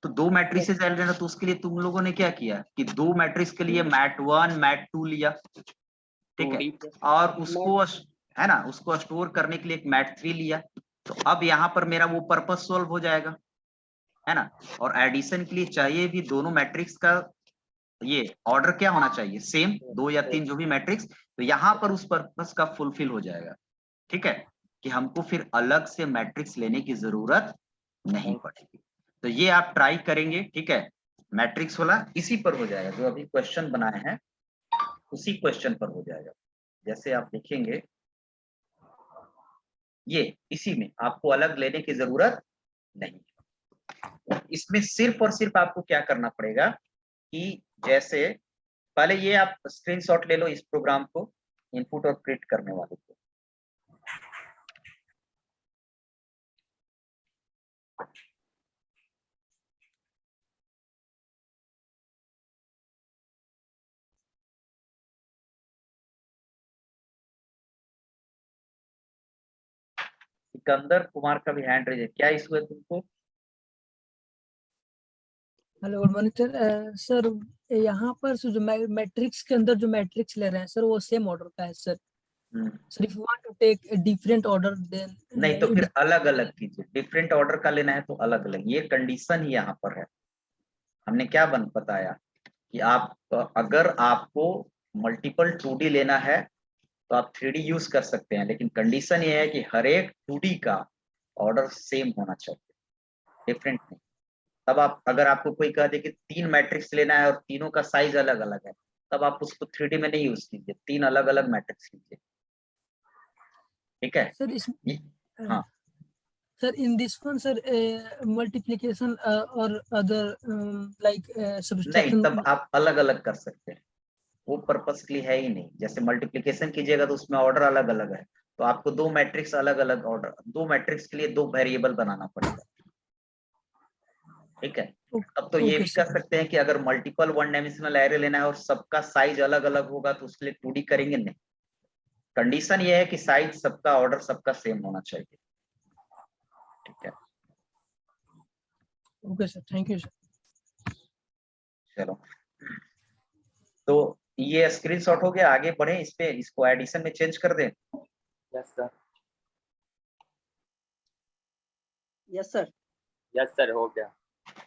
तो 2 मैट्रिसेस ऐड लेना, तो उसके लिए तुम लोगों ने क्या किया कि 2 मैट्रिक्स के लिए मैट 1 मैट 2 लिया, ठीक है, 2D और उसको है ना, उसको स्टोर करने के लिए एक मैट 3 लिया। तो अब यहाँ पर मेरा वो पर्पस सॉल्व हो जाएगा, है ना। और एडिशन के लिए चाहिए भी दोनों मैट्रिक्स का ये ऑर्डर क्या होना चाहिए, सेम, 2 या 3 जो भी मैट्रिक्स, तो यहाँ पर उस पर्पस का फुलफिल हो जाएगा, ठीक है, कि हमको फिर अलग से मैट्रिक्स लेने की जरूरत नहीं पड़ेगी। तो ये आप ट्राई करेंगे, ठीक है, मैट्रिक्स वाला इसी पर हो जाएगा, जो अभी क्वेश्चन बनाए हैं उसी क्वेश्चन पर हो जाएगा। जैसे आप देखेंगे ये इसी में आपको अलग लेने की जरूरत नहीं। इसमें सिर्फ और सिर्फ आपको क्या करना पड़ेगा कि जैसे पहले ये आप स्क्रीनशॉट ले लो इस प्रोग्राम को, इनपुट और प्रिंट करने वाले को। सिकंदर कुमार का भी हैंड रेज है, क्या इशू है तुमको। Hello good morning sir. Sir यहाँ पर जो मैट्रिक्स के अंदर जो मैट्रिक्स ले रहे हैं सर वो सेम ऑर्डर का है sir. Sir if you want to take different order then नहीं, तो फिर अलग अलग कीजिए, डिफरेंट ऑर्डर का लेना है तो अलग अलग, ये कंडीशन ही यहाँ पर है। हमने क्या बताया कि आप अगर आपको मल्टीपल 2D लेना है तो आप 3D यूज कर सकते हैं, लेकिन कंडीशन ये है कि हर एक 2D का ऑर्डर सेम होना चाहिए, डिफरेंट नहीं। तब आप अगर आपको कोई कह दे कि 3 मैट्रिक्स लेना है और तीनों का साइज अलग अलग है, तब आप उसको 3D में नहीं यूज कीजिए, 3 अलग अलग मैट्रिक्स लीजिए, ठीक है। सर इस हाँ, sir in this one sir multiplication और अदर लाइक नहीं, सब्ट्रैक्शन। तब आप अलग अलग कर सकते हैं, वो पर्पसली है ही नहीं। जैसे मल्टीप्लिकेशन कीजिएगा तो उसमें ऑर्डर अलग अलग है, तो आपको दो मैट्रिक्स अलग अलग ऑर्डर, दो मैट्रिक्स के लिए दो वेरिएबल बनाना पड़ेगा, ठीक है। अब तो ये ओके भी सर। कर सकते हैं कि अगर मल्टीपल वन डायमेंशनल एरे लेना है और सबका साइज अलग अलग होगा तो उसके लिए 2D करेंगे नहीं। कंडीशन ये है कि साइज सबका, ऑर्डर सबका सेम होना चाहिए, ठीक है। Okay sir, thank you sir. चलो, तो ये स्क्रीनशॉट हो गया, आगे बढ़े इस पे, इसको एडिशन में चेंज कर दें। Yes sir, yes sir. Yes sir, हो गया।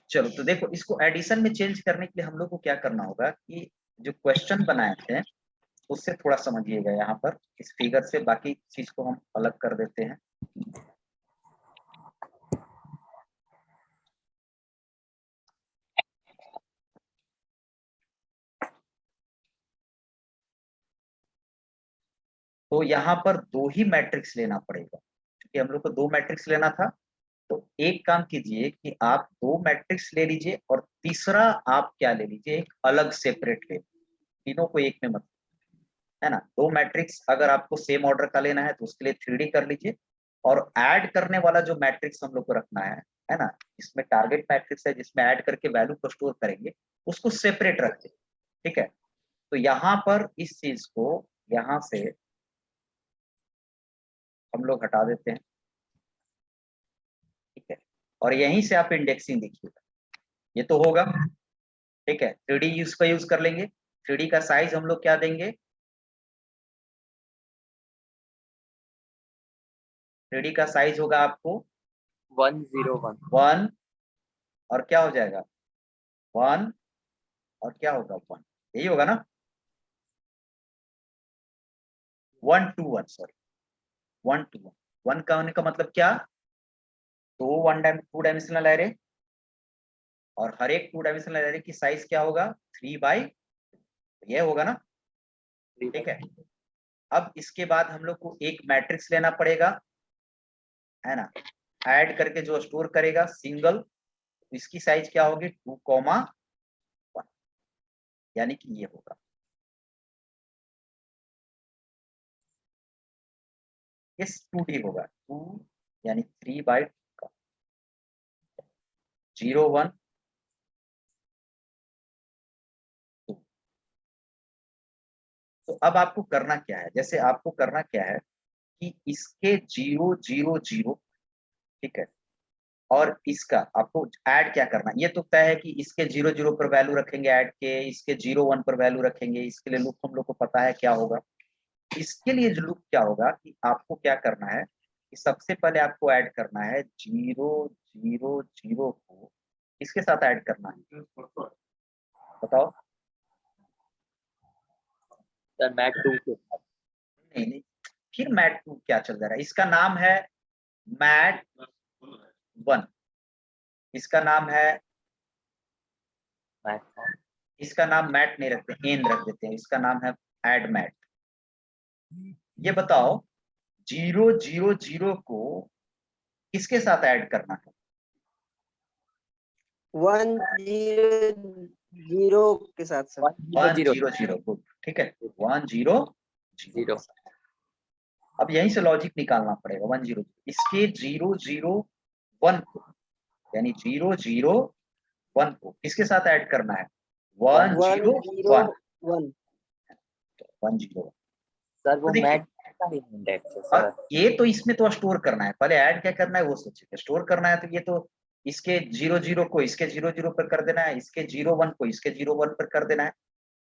चलो, तो देखो इसको एडिशन में चेंज करने के लिए हम लोग को क्या करना होगा कि जो क्वेश्चन बनाए थे उससे थोड़ा समझिएगा यहाँ पर इस फिगर से, बाकी चीज को हम अलग कर देते हैं। तो यहाँ पर दो ही मैट्रिक्स लेना पड़ेगा, क्योंकि हम लोग को दो मैट्रिक्स लेना था। तो एक काम कीजिए कि आप दो मैट्रिक्स ले लीजिए और तीसरा आप क्या ले लीजिए, एक अलग सेपरेट ले, तीनों को एक में मत, है ना। दो मैट्रिक्स अगर आपको सेम ऑर्डर का लेना है तो उसके लिए 3D कर लीजिए, और ऐड करने वाला जो मैट्रिक्स हम लोग को रखना है ना, इसमें टारगेट मैट्रिक्स है जिसमें ऐड करके वैल्यू को स्टोर करेंगे, उसको सेपरेट रखिए, ठीक है। तो यहाँ पर इस चीज को यहाँ से हम लोग हटा देते हैं, ठीक है। और यहीं से आप इंडेक्सिंग देखिएगा, ये तो होगा, ठीक है। 3D यूज कर लेंगे। 3D का साइज हम लोग क्या देंगे, 3D का साइज होगा आपको 101। 1, और क्या हो जाएगा 1, और क्या होगा 1, यही होगा ना, 1 to 1, सॉरी 1 to 1। 1 का होने का मतलब क्या, दो टू डायमेंशनल एरे, और हर एक टू डायमेंशनल एरे की साइज क्या होगा 3/, ये होगा ना, ठीक है। अब इसके बाद हम लोग को एक मैट्रिक्स लेना पड़ेगा, है ना, ऐड करके जो स्टोर करेगा सिंगल, इसकी साइज क्या होगी 2,1, यानी कि ये होगा, इस 2D होगा 2, यानी 3/2 का 0,1, 2। तो अब आपको करना क्या है, जैसे आपको करना क्या है कि इसके 0 0 0, ठीक है, और इसका आपको ऐड क्या करना है, ये तो तय है कि इसके 0 0 पर वैल्यू रखेंगे ऐड के, इसके 0 1 पर वैल्यू रखेंगे, इसके लिए लूप हम लोग को पता है क्या होगा। इसके लिए जो लूप क्या होगा कि आपको क्या करना है कि सबसे पहले आपको ऐड करना है 0 0 0 को, इसके साथ ऐड करना है, बताओ। सर मैट 2 के साथ। नहीं नहीं, फिर मैट 2 क्या चल जा रहा है, इसका नाम है मैट 1, इसका नाम है, मैट इसका नाम मैट नहीं रखते, एन रख देते हैं, इसका नाम है एड मैट। ये बताओ 0 0 0 को किसके साथ ऐड करना है, 1 0 0 के साथ सर। 1 0 0 0, गुड, ठीक है, 1 0 0 0। अब यहीं से लॉजिक निकालना पड़ेगा, 1 0, इसके 0 0 1 को, यानी 0 0 1 को किसके साथ ऐड करना है 1 1 0 0 1, 1। 1 0। सर तो वो देखिए, मैट का ही इंडेक्स है सर। और ये तो इसमें तो स्टोर करना है, पहले ऐड क्या करना है वो सोचिए, स्टोर करना है तो ये तो इसके 0 0 को इसके 0 0 पर कर देना है, इसके 0 1 को इसके 0 1 पर कर देना है।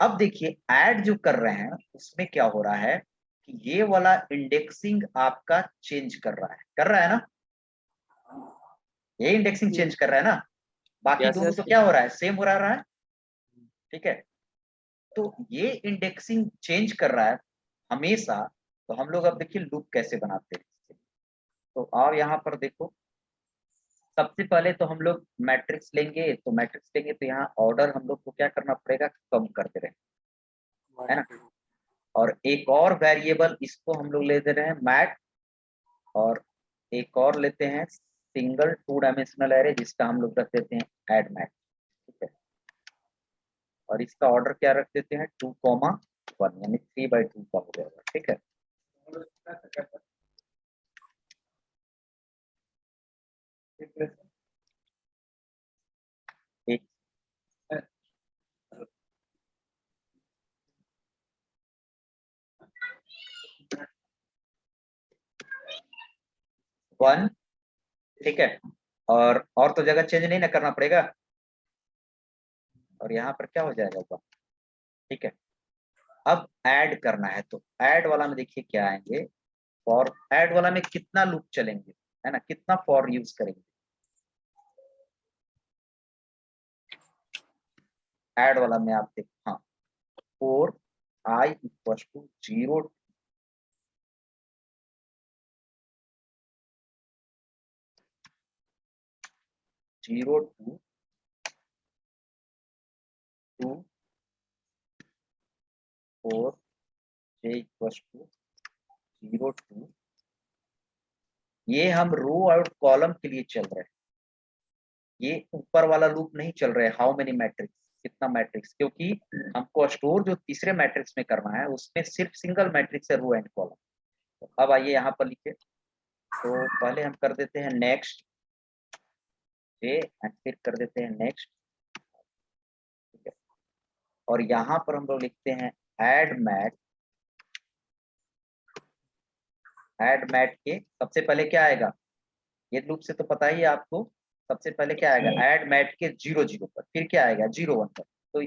अब देखिए ऐड जो कर रहे हैं उसमें क्या हो रहा है कि ये वाला इंडेक्सिंग आपका चेंज कर रहा है ना, ये इंडेक्सिंग चेंज कर रहा है ना, बाकी यस दोनों यस तो क्या हो रहा है, सेम हो रहा है, ठीक है। तो ये इंडेक्सिंग चेंज कर रहा है हमेशा। तो हम लोग अब देखिए लूप कैसे बनाते हैं, तो आओ यहाँ पर देखो, सबसे पहले तो हम लोग मैट्रिक्स लेंगे, तो मैट्रिक्स लेंगे तो यहाँ ऑर्डर हम लोग को क्या करना पड़ेगा, कम करते रहे, है ना। और एक और वेरिएबल इसको हम लोग ले दे रहे हैं मैट, और एक और लेते हैं सिंगल टू डायमेंशनल एरे जिसका हम लोग रख देते हैं एड मैट, ठीक है। और इसका ऑर्डर क्या रख देते हैं 2,1 यानी 3/2 का हो जाएगा। ठीक है, एक 1, ठीक है, और तो जगह चेंज नहीं ना करना पड़ेगा, और यहाँ पर क्या हो जाएगा 1, ठीक है। अब ऐड करना है, तो ऐड वाला में देखिए क्या आएंगे, फॉर ऐड वाला में कितना लूप चलेंगे, है ना, कितना फॉर यूज करेंगे। ऐड वाला में आप देखो, हाँ, 4 i = 0 0 to 2 4 j = 0 to, ये हम रो और कॉलम के लिए चल रहे हैं, ये ऊपर वाला लूप नहीं चल रहा है हाउ मेनी मैट्रिक्स, कितना मैट्रिक्स, क्योंकि हमको स्टोर जो तीसरे मैट्रिक्स में करना है उसमें सिर्फ सिंगल मैट्रिक्स है रो एंड कॉलम। तो अब आइए यहाँ पर लिखे, तो पहले हम कर देते हैं नेक्स्ट j एंड फिर कर देते हैं नेक्स्ट, ठीक है, और यहाँ पर हम लोग लिखते हैं ऐड मैट के सबसे पहले क्या आएगा, ये लूप से तो पता ही है आपको, सबसे पहले क्या आएगा ऐड मैट के 0 0 पर, फिर क्या आएगा 0 1 पर, तो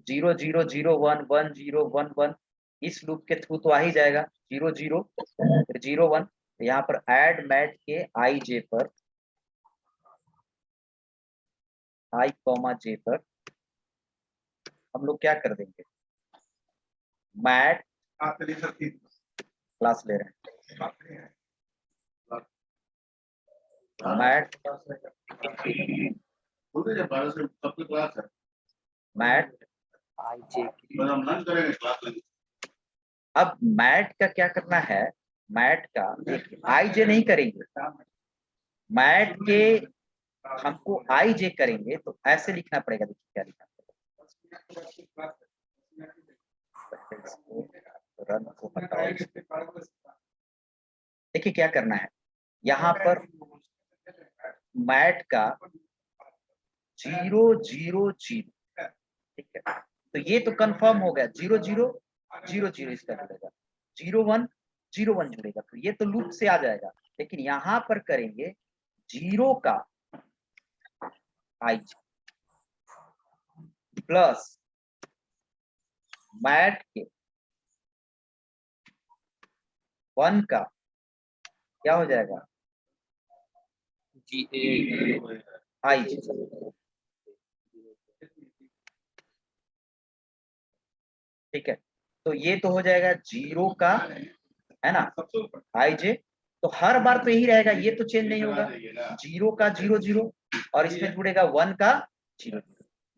0 0 0 1 1 0 1 1 इस लूप के थ्रू तो आ ही जाएगा 0 0 फिर 0 1। यहाँ पर ऐड मैट के i j पर i, j पर हम लोग क्या कर देंगे, मैट क्लास ले रहे हैं, मैट मैट अब मैट का क्या करना है, मैट का आई जे नहीं करेंगे, मैट के हमको आई जे करेंगे, तो ऐसे लिखना पड़ेगा, देखिए क्या लिखना पड़ेगा, रन को हटाओ, देखिए क्या करना है, यहाँ पर मैट का 0 0 0, ठीक है, तो ये तो कंफर्म हो गया 0 0 0 0 इसका जुड़ेगा, 0 1 0 1 जुड़ेगा, तो ये तो लूप से आ जाएगा, लेकिन यहाँ पर करेंगे 0 का आई प्लस मैट के 1 का क्या हो जाएगा आई, ठीक है, तो ये तो हो जाएगा 0 का, है ना, आई जे, तो हर बार तो यही रहेगा, ये तो चेंज नहीं होगा, 0 का 0 0 और इसमें जुड़ेगा 1 का 0 0,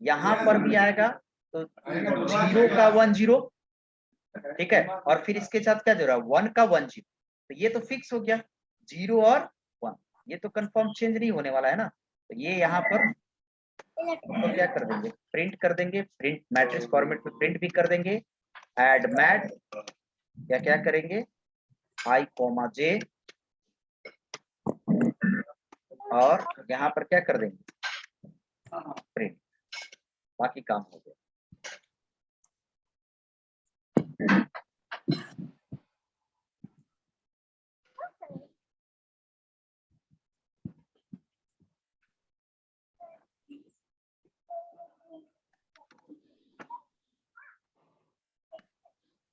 यहाँ पर भी आएगा तो 0 का 1 0, ठीक है, और फिर इसके साथ क्या जुड़ा 1 का 1 0, तो ये तो फिक्स हो गया 0 और 1, ये तो कंफर्म चेंज नहीं होने वाला है ना, तो ये यहाँ पर तो क्या कर देंगे, प्रिंट कर देंगे, प्रिंट मैट्रिक्स फॉर्मेट में प्रिंट भी कर देंगे, ऐड मैट क्या क्या करेंगे i, j और यहाँ पर क्या कर देंगे प्रिंट, बाकी काम हो गया।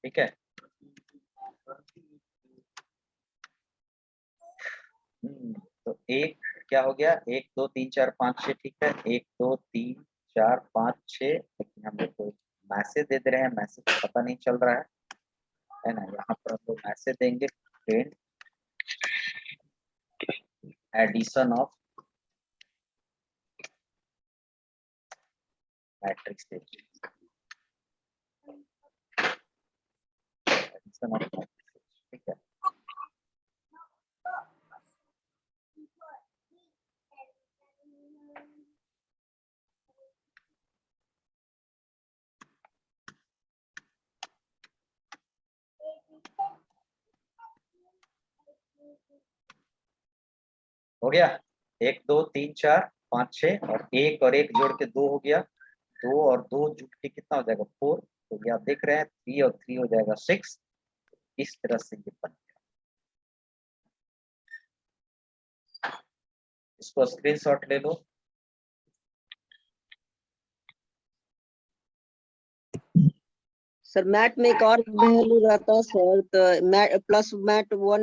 ठीक है, तो एक क्या हो गया 1 2 3 4 5 6, ठीक है, 1 2 3 4 5 6, लेकिन हम लोग को मैसेज दे रहे हैं, मैसेज पता नहीं चल रहा है ना, यहाँ पर हम लोग मैसेज देंगे print addition of matrix, addition of matrix, ठीक है, हो गया, 1 2 3 4 5 6 और 1 और 1 जोड़ के 2 हो गया, 2 और 2 जुड़ के कितना हो जाएगा 4। तो ये आप देख रहे हैं 3 और 3 हो जाएगा 6। इस तरह से ये बन गया। इसको स्क्रीनशॉट ले लो। सर मैट में एक और वैल्यू रहता है सर, तो मैट प्लस मैट 1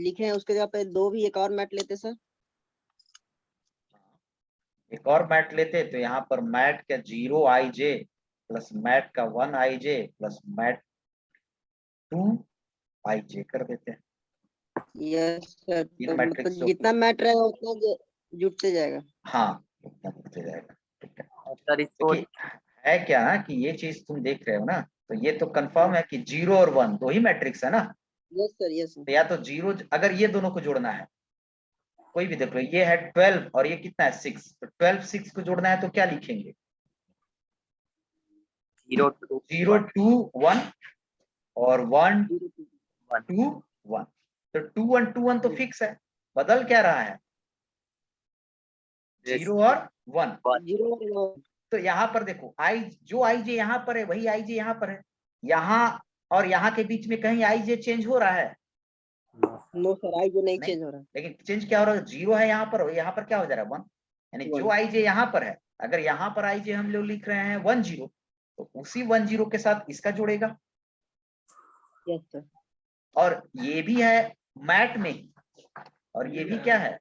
लिखे हैं, उसके जगह पे 2 भी एक और मैट लेते सर। एक और मैट लेते तो यहाँ पर मैट का 0 IJ प्लस मैट का 1 IJ प्लस मैट 2 IJ कर देते हैं। यस सर, तीन तो मैट्रिक्स मतलब जो- जितना मैट रहेगा उतना जुटते जाएगा। हाँ, उतना जुड़ते जाएगा। ठीक है, और सर इसको देखिए है क्या ना कि ये चीज तुम देख रहे हो ना, तो ये तो कंफर्म है कि 0 और 1 दो ही मैट्रिक्स है ना। Yes sir, yes sir. तो या तो 0, अगर ये दोनों को जोड़ना है, कोई भी देख लो, ये है 12 और ये कितना है 6, तो 12 6 को जोड़ना है तो क्या लिखेंगे 0 0 2 1 और 1 1 2 1। तो 2 1 2 1 तो फिक्स है, बदल क्या रहा है 0 और 1। 0 तो यहाँ पर देखो आई, जो IJ यहाँ पर है वही IJ यहाँ पर है, यहाँ और यहाँ के बीच में कहीं IJ चेंज हो रहा है नो सर, आई जो नहीं नहीं। चेंज हो रहा। लेकिन चेंज क्या हो रहा है 0 है यहाँ पर, और यहाँ पर क्या हो जा रहा है 1, यानी जो IJ यहाँ पर है, अगर यहाँ पर IJ हम लोग लिख रहे हैं 1 0, तो उसी 1 0 के साथ इसका जोड़ेगा। Yes sir. और ये भी है मैट में ही, और ये भी क्या है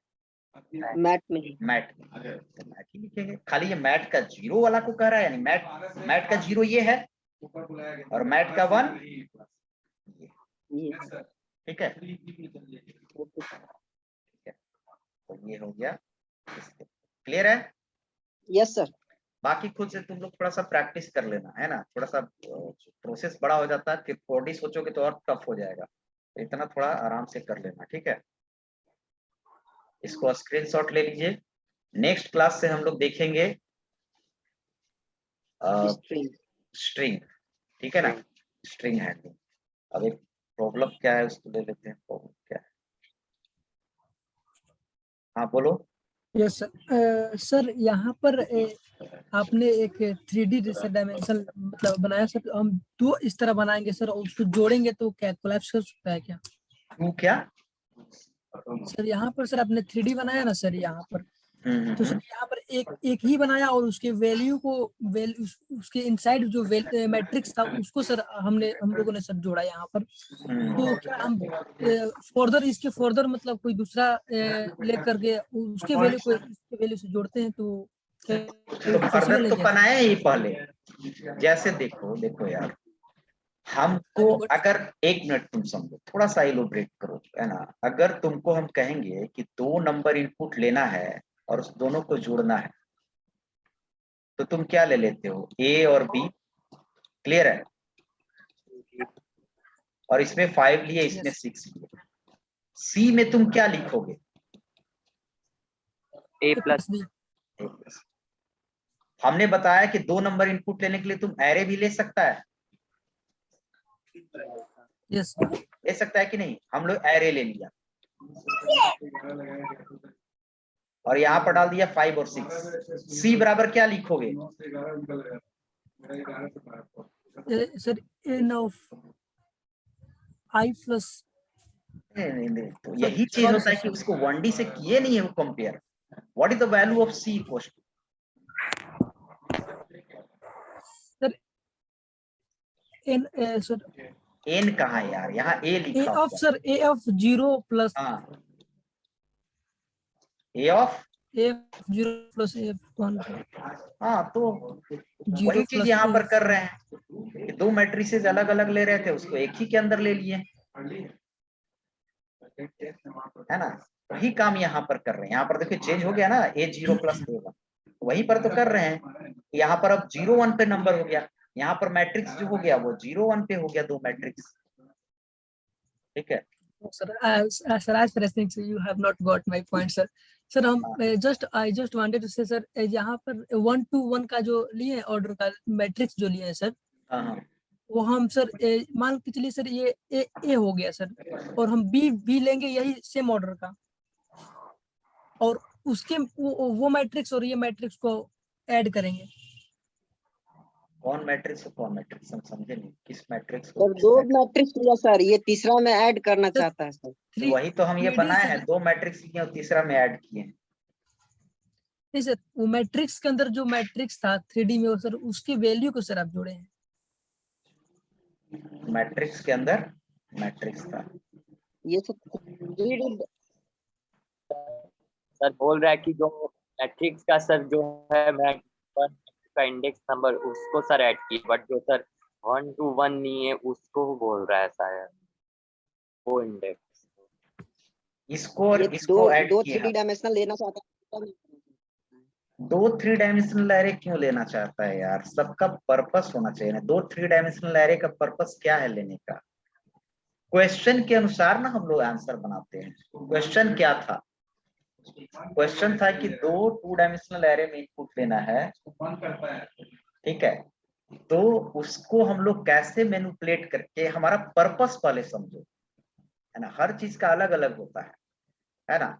मैट में मैट में, तो मैट ही लिखेंगे। खाली ये मैट का 0 वाला को कह रहा है, यानी मैट का 0 ये है और मैट का 1 ये ठीक है। तो ये हो गया, क्लियर है। Yes sir. बाकी खुद से तुम लोग थोड़ा सा प्रैक्टिस कर लेना है ना, थोड़ा सा प्रोसेस बड़ा हो जाता है, फिर 4D सोचोगे तो और टफ हो जाएगा, तो इतना थोड़ा आराम से कर लेना। ठीक है, इसको स्क्रीनशॉट ले लीजिए। नेक्स्ट क्लास से हम लोग देखेंगे स्ट्रिंग, ठीक है ना, स्ट्रिंग हैंडलिंग। अब एक प्रॉब्लम क्या है उसको ले लेते हैं, प्रॉब्लम क्या है। हाँ बोलो। Yes sir. सर यहाँ पर आपने एक 3D डायमेंशन मतलब बनाया सर, तो हम 2 इस तरह बनाएंगे सर, और उसको जोड़ेंगे तो क्या कोलैप्स कर सकता है क्या तू क्या सर? यहाँ पर सर आपने 3D बनाया ना सर यहाँ पर, तो सर यहाँ पर एक ही बनाया और उसके वैल्यू को उसके इनसाइड जो मैट्रिक्स था उसको सर हम लोगों ने सर जोड़ा यहाँ पर। तो क्या हम फर्दर इसके फर्दर मतलब कोई दूसरा लेकर के उसके वैल्यू को इसके वैल्यू से जोड़ते हैं तो तो पॉसिबल फर्दर है तो क्या? बनाया ही पहले। जैसे देखो यार, हमको अगर 1 मिनट तुम समझो, थोड़ा सा इलोब्रेट करो है ना। अगर तुमको हम कहेंगे कि 2 नंबर इनपुट लेना है और उस दोनों को जोड़ना है, तो तुम क्या ले लेते हो A और B, क्लियर है। और इसमें 5 लिए, इसमें 6 लिए। C में तुम क्या लिखोगे A प्लस हमने बताया कि 2 नंबर इनपुट लेने के लिए तुम एरे भी ले सकता है, यस ले सकता है कि नहीं। हम लोग एरे ले लिया और यहाँ पर डाल दिया 5 और 6। C बराबर क्या लिखोगे sir n of i plus नहीं, तो यही चीज होता है कि उसको 1D से किए नहीं है वो compare. What is the value of C equals sir n sir n कहाँ है यार, यहाँ A a लिखा ऑफ हुआ सर a ऑफ 0 प्लस है। हाँ, A of a 0 plus a 1 हाँ, तो 0 वही चीज प्लस यहाँ a पर कर रहे हैं कि 2 मैट्रिसेस अलग अलग ले रहे थे, उसको एक ही के अंदर ले लिए, है ना। वही काम यहाँ पर कर रहे हैं। यहाँ पर देखिए चेंज हो गया ना, A0 प्लस A1, वहीं पर तो कर रहे हैं। यहाँ पर अब 0 1 पे नंबर हो गया, यहाँ पर मैट्रिक्स जो हो गया वो 0 1 पे हो गया, 2 मैट्रिक्स। ठीक है sir, sir, as far as things you have not got my point, sir. Sir हम I just wanted to say sir, यहाँ पर 1 to 1 का जो लिए ऑर्डर का मैट्रिक्स जो लिए हैं सर, हाँ हाँ वो हम सर मान के चलिए सर ये ए हो गया सर, और हम बी लेंगे यही सेम ऑर्डर का। और उसके वो मैट्रिक्स और ये मैट्रिक्स को ऐड करेंगे। कौन मैट्रिक्स और कौन मैट्रिक्स, हम समझे नहीं, किस मैट्रिक्स को और किस दो मैट्रिक्स? मैट्रिक्स लिया सर, ये तीसरा में ऐड करना चाहता है सर। थ्री वही तो हम ये 3D बनाए सर, हैं, 2 मैट्रिक्स लिए और तीसरा में ऐड किए हैं। नहीं सर, वो मैट्रिक्स के अंदर जो मैट्रिक्स था 3D में, वो सर उसकी वैल्यू को सर आप जोड़े हैं। मैट्रिक्स के अंदर मैट्रिक्स था। ये सब 3D सर बोल रहा है कि जो मैट्रिक्स का सर जो है का इंडेक्स नंबर उसको सर ऐड किए, बट जो सर 1 to 1 नहीं है उसको बोल रहा है शायद, वो इंडेक्स। इसको और ये इसको ऐड दो किए 3D हैं। डायमेंशनल लेना चाहता है। 2 3 डायमेंशनल एरे क्यों लेना चाहता है यार? सबका पर्पस होना चाहिए ना। 2 3 डायमेंशनल एरे का पर्पस क्या है लेने का? क्वेश्चन के अनुसार ना हम लोग आंसर बनाते हैं। क्वेश्चन क्या था? क्वेश्चन था कि 2 2 डायमेंशनल एरे में इनपुट लेना है, बंद करता है। ठीक है, तो उसको हम लोग कैसे मैनिपुलेट करके, हमारा पर्पस पहले समझो, है ना। हर चीज का अलग अलग होता है ना।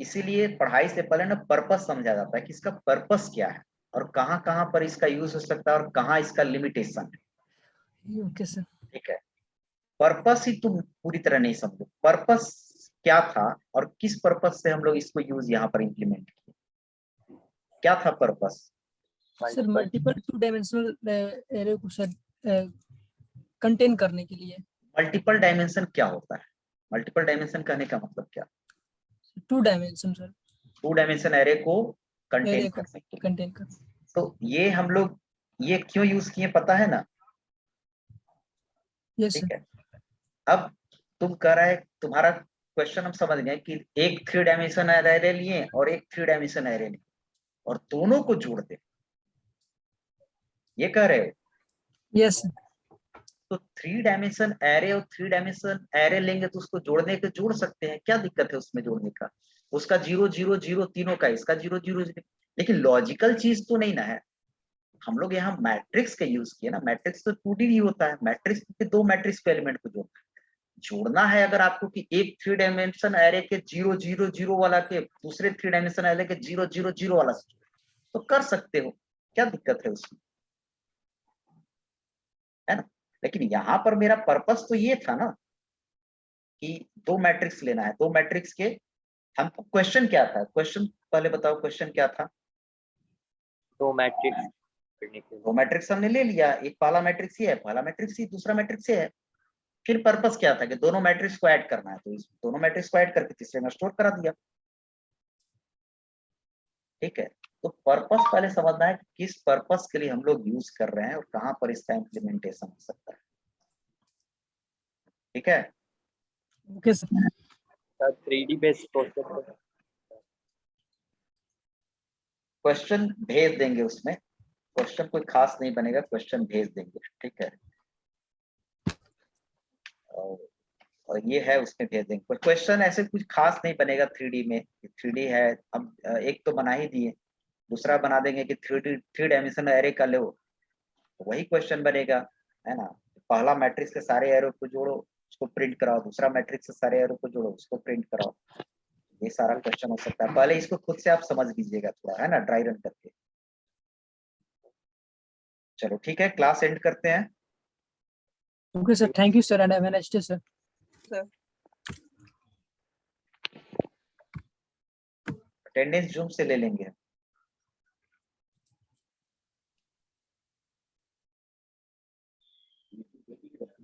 इसीलिए पढ़ाई से पहले ना पर्पस समझा जाता है कि इसका पर्पस क्या है और कहाँ कहाँ पर इसका यूज हो सकता है और कहाँ इसका लिमिटेशन है, ओके सर। ठीक है। पर्पस ही तुम पूरी तरह नहीं समझो, पर्पस क्या था और किस पर्पस से हम लोग इसको यूज यहाँ पर इम्प्लीमेंट किए, क्या था purpose? Sir multiple 2 dimensional array को सर कंटेन करने के लिए। मल्टीपल डायमेंशन क्या होता है? मल्टीपल डायमेंशन कहने का मतलब क्या? 2 डायमेंशन सर, 2 डायमेंशन एरे को कंटेन एरे को करने के लिए। कंटेन कर। तो ये हम लोग ये क्यों यूज किए पता है ना? यस ठीक सर। है। अब तुम कह रहा है, तुम्हारा क्वेश्चन हम समझ गए कि एक 3 डायमेंशन एरे लिए और एक 3 डायमेंशन एरे लिए और दोनों को जोड़ दे, ये कह रहे हो? Yes sir. तो 3 डायमेंशन एरे और 3 डायमेंशन एरे लेंगे तो उसको जोड़ने के जोड़ सकते हैं, क्या दिक्कत है उसमें जोड़ने का? उसका 0 0 0 तीनों का, इसका 0 0 0। लेकिन लॉजिकल चीज तो नहीं ना है। हम लोग यहाँ मैट्रिक्स का यूज किए ना, मैट्रिक्स तो 2D ही होता है, मैट्रिक्स के 2 मैट्रिक्स के एलिमेंट को जोड़ना है अगर आपको कि एक 3 डायमेंशन एरे के 0 0 0 वाला के दूसरे 3 डायमेंशन एरे के 0 0 0 वाला से तो कर सकते हो, क्या दिक्कत है उसमें, है ना। लेकिन यहाँ पर मेरा पर्पस तो ये था ना कि 2 मैट्रिक्स लेना है, 2 मैट्रिक्स के हमको क्वेश्चन क्या था? क्वेश्चन पहले बताओ, क्वेश्चन क्या था? 2 मैट्रिक्स करने के लिए। 2 मैट्रिक्स हमने ले लिया, एक पहला मैट्रिक्स ये है, पहला मैट्रिक्स ही, दूसरा मैट्रिक्स ये है। फिर पर्पस क्या था कि दोनों मैट्रिक्स को ऐड करना है, तो इस दोनों मैट्रिक्स को ऐड करके तीसरे में स्टोर करा दिया, ठीक है। तो पर्पस पहले समझना है कि किस पर्पस के लिए हम लोग यूज कर रहे हैं और कहां पर इसका इम्प्लीमेंटेशन हो सकता है, ठीक है। Okay sir. Sir 3D based processor. Question भेज देंगे, उसमें क्वेश्चन कोई खास नहीं बनेगा, क्वेश्चन भेज देंगे, ठीक है। और ये है उसमें भेज देंगे, क्वेश्चन ऐसे कुछ खास नहीं बनेगा 3D में। 3D है, हम एक तो बना ही दिए, दूसरा बना देंगे कि 3 डायमेंशन एरे का लो, तो वही क्वेश्चन बनेगा, है ना। पहला मैट्रिक्स के सारे एरो को जोड़ो, उसको प्रिंट कराओ, दूसरा मैट्रिक्स से सारे एरो को जोड़ो, उसको प्रिंट कराओ, ये सारा क्वेश्चन हो सकता है। पहले इसको खुद से आप समझ लीजिएगा थोड़ा, है ना, ड्राई रन करके। चलो ठीक है, क्लास एंड करते हैं। Okay sir, thank you sir and have a nice day sir. Attendance zoom से ले लेंगे।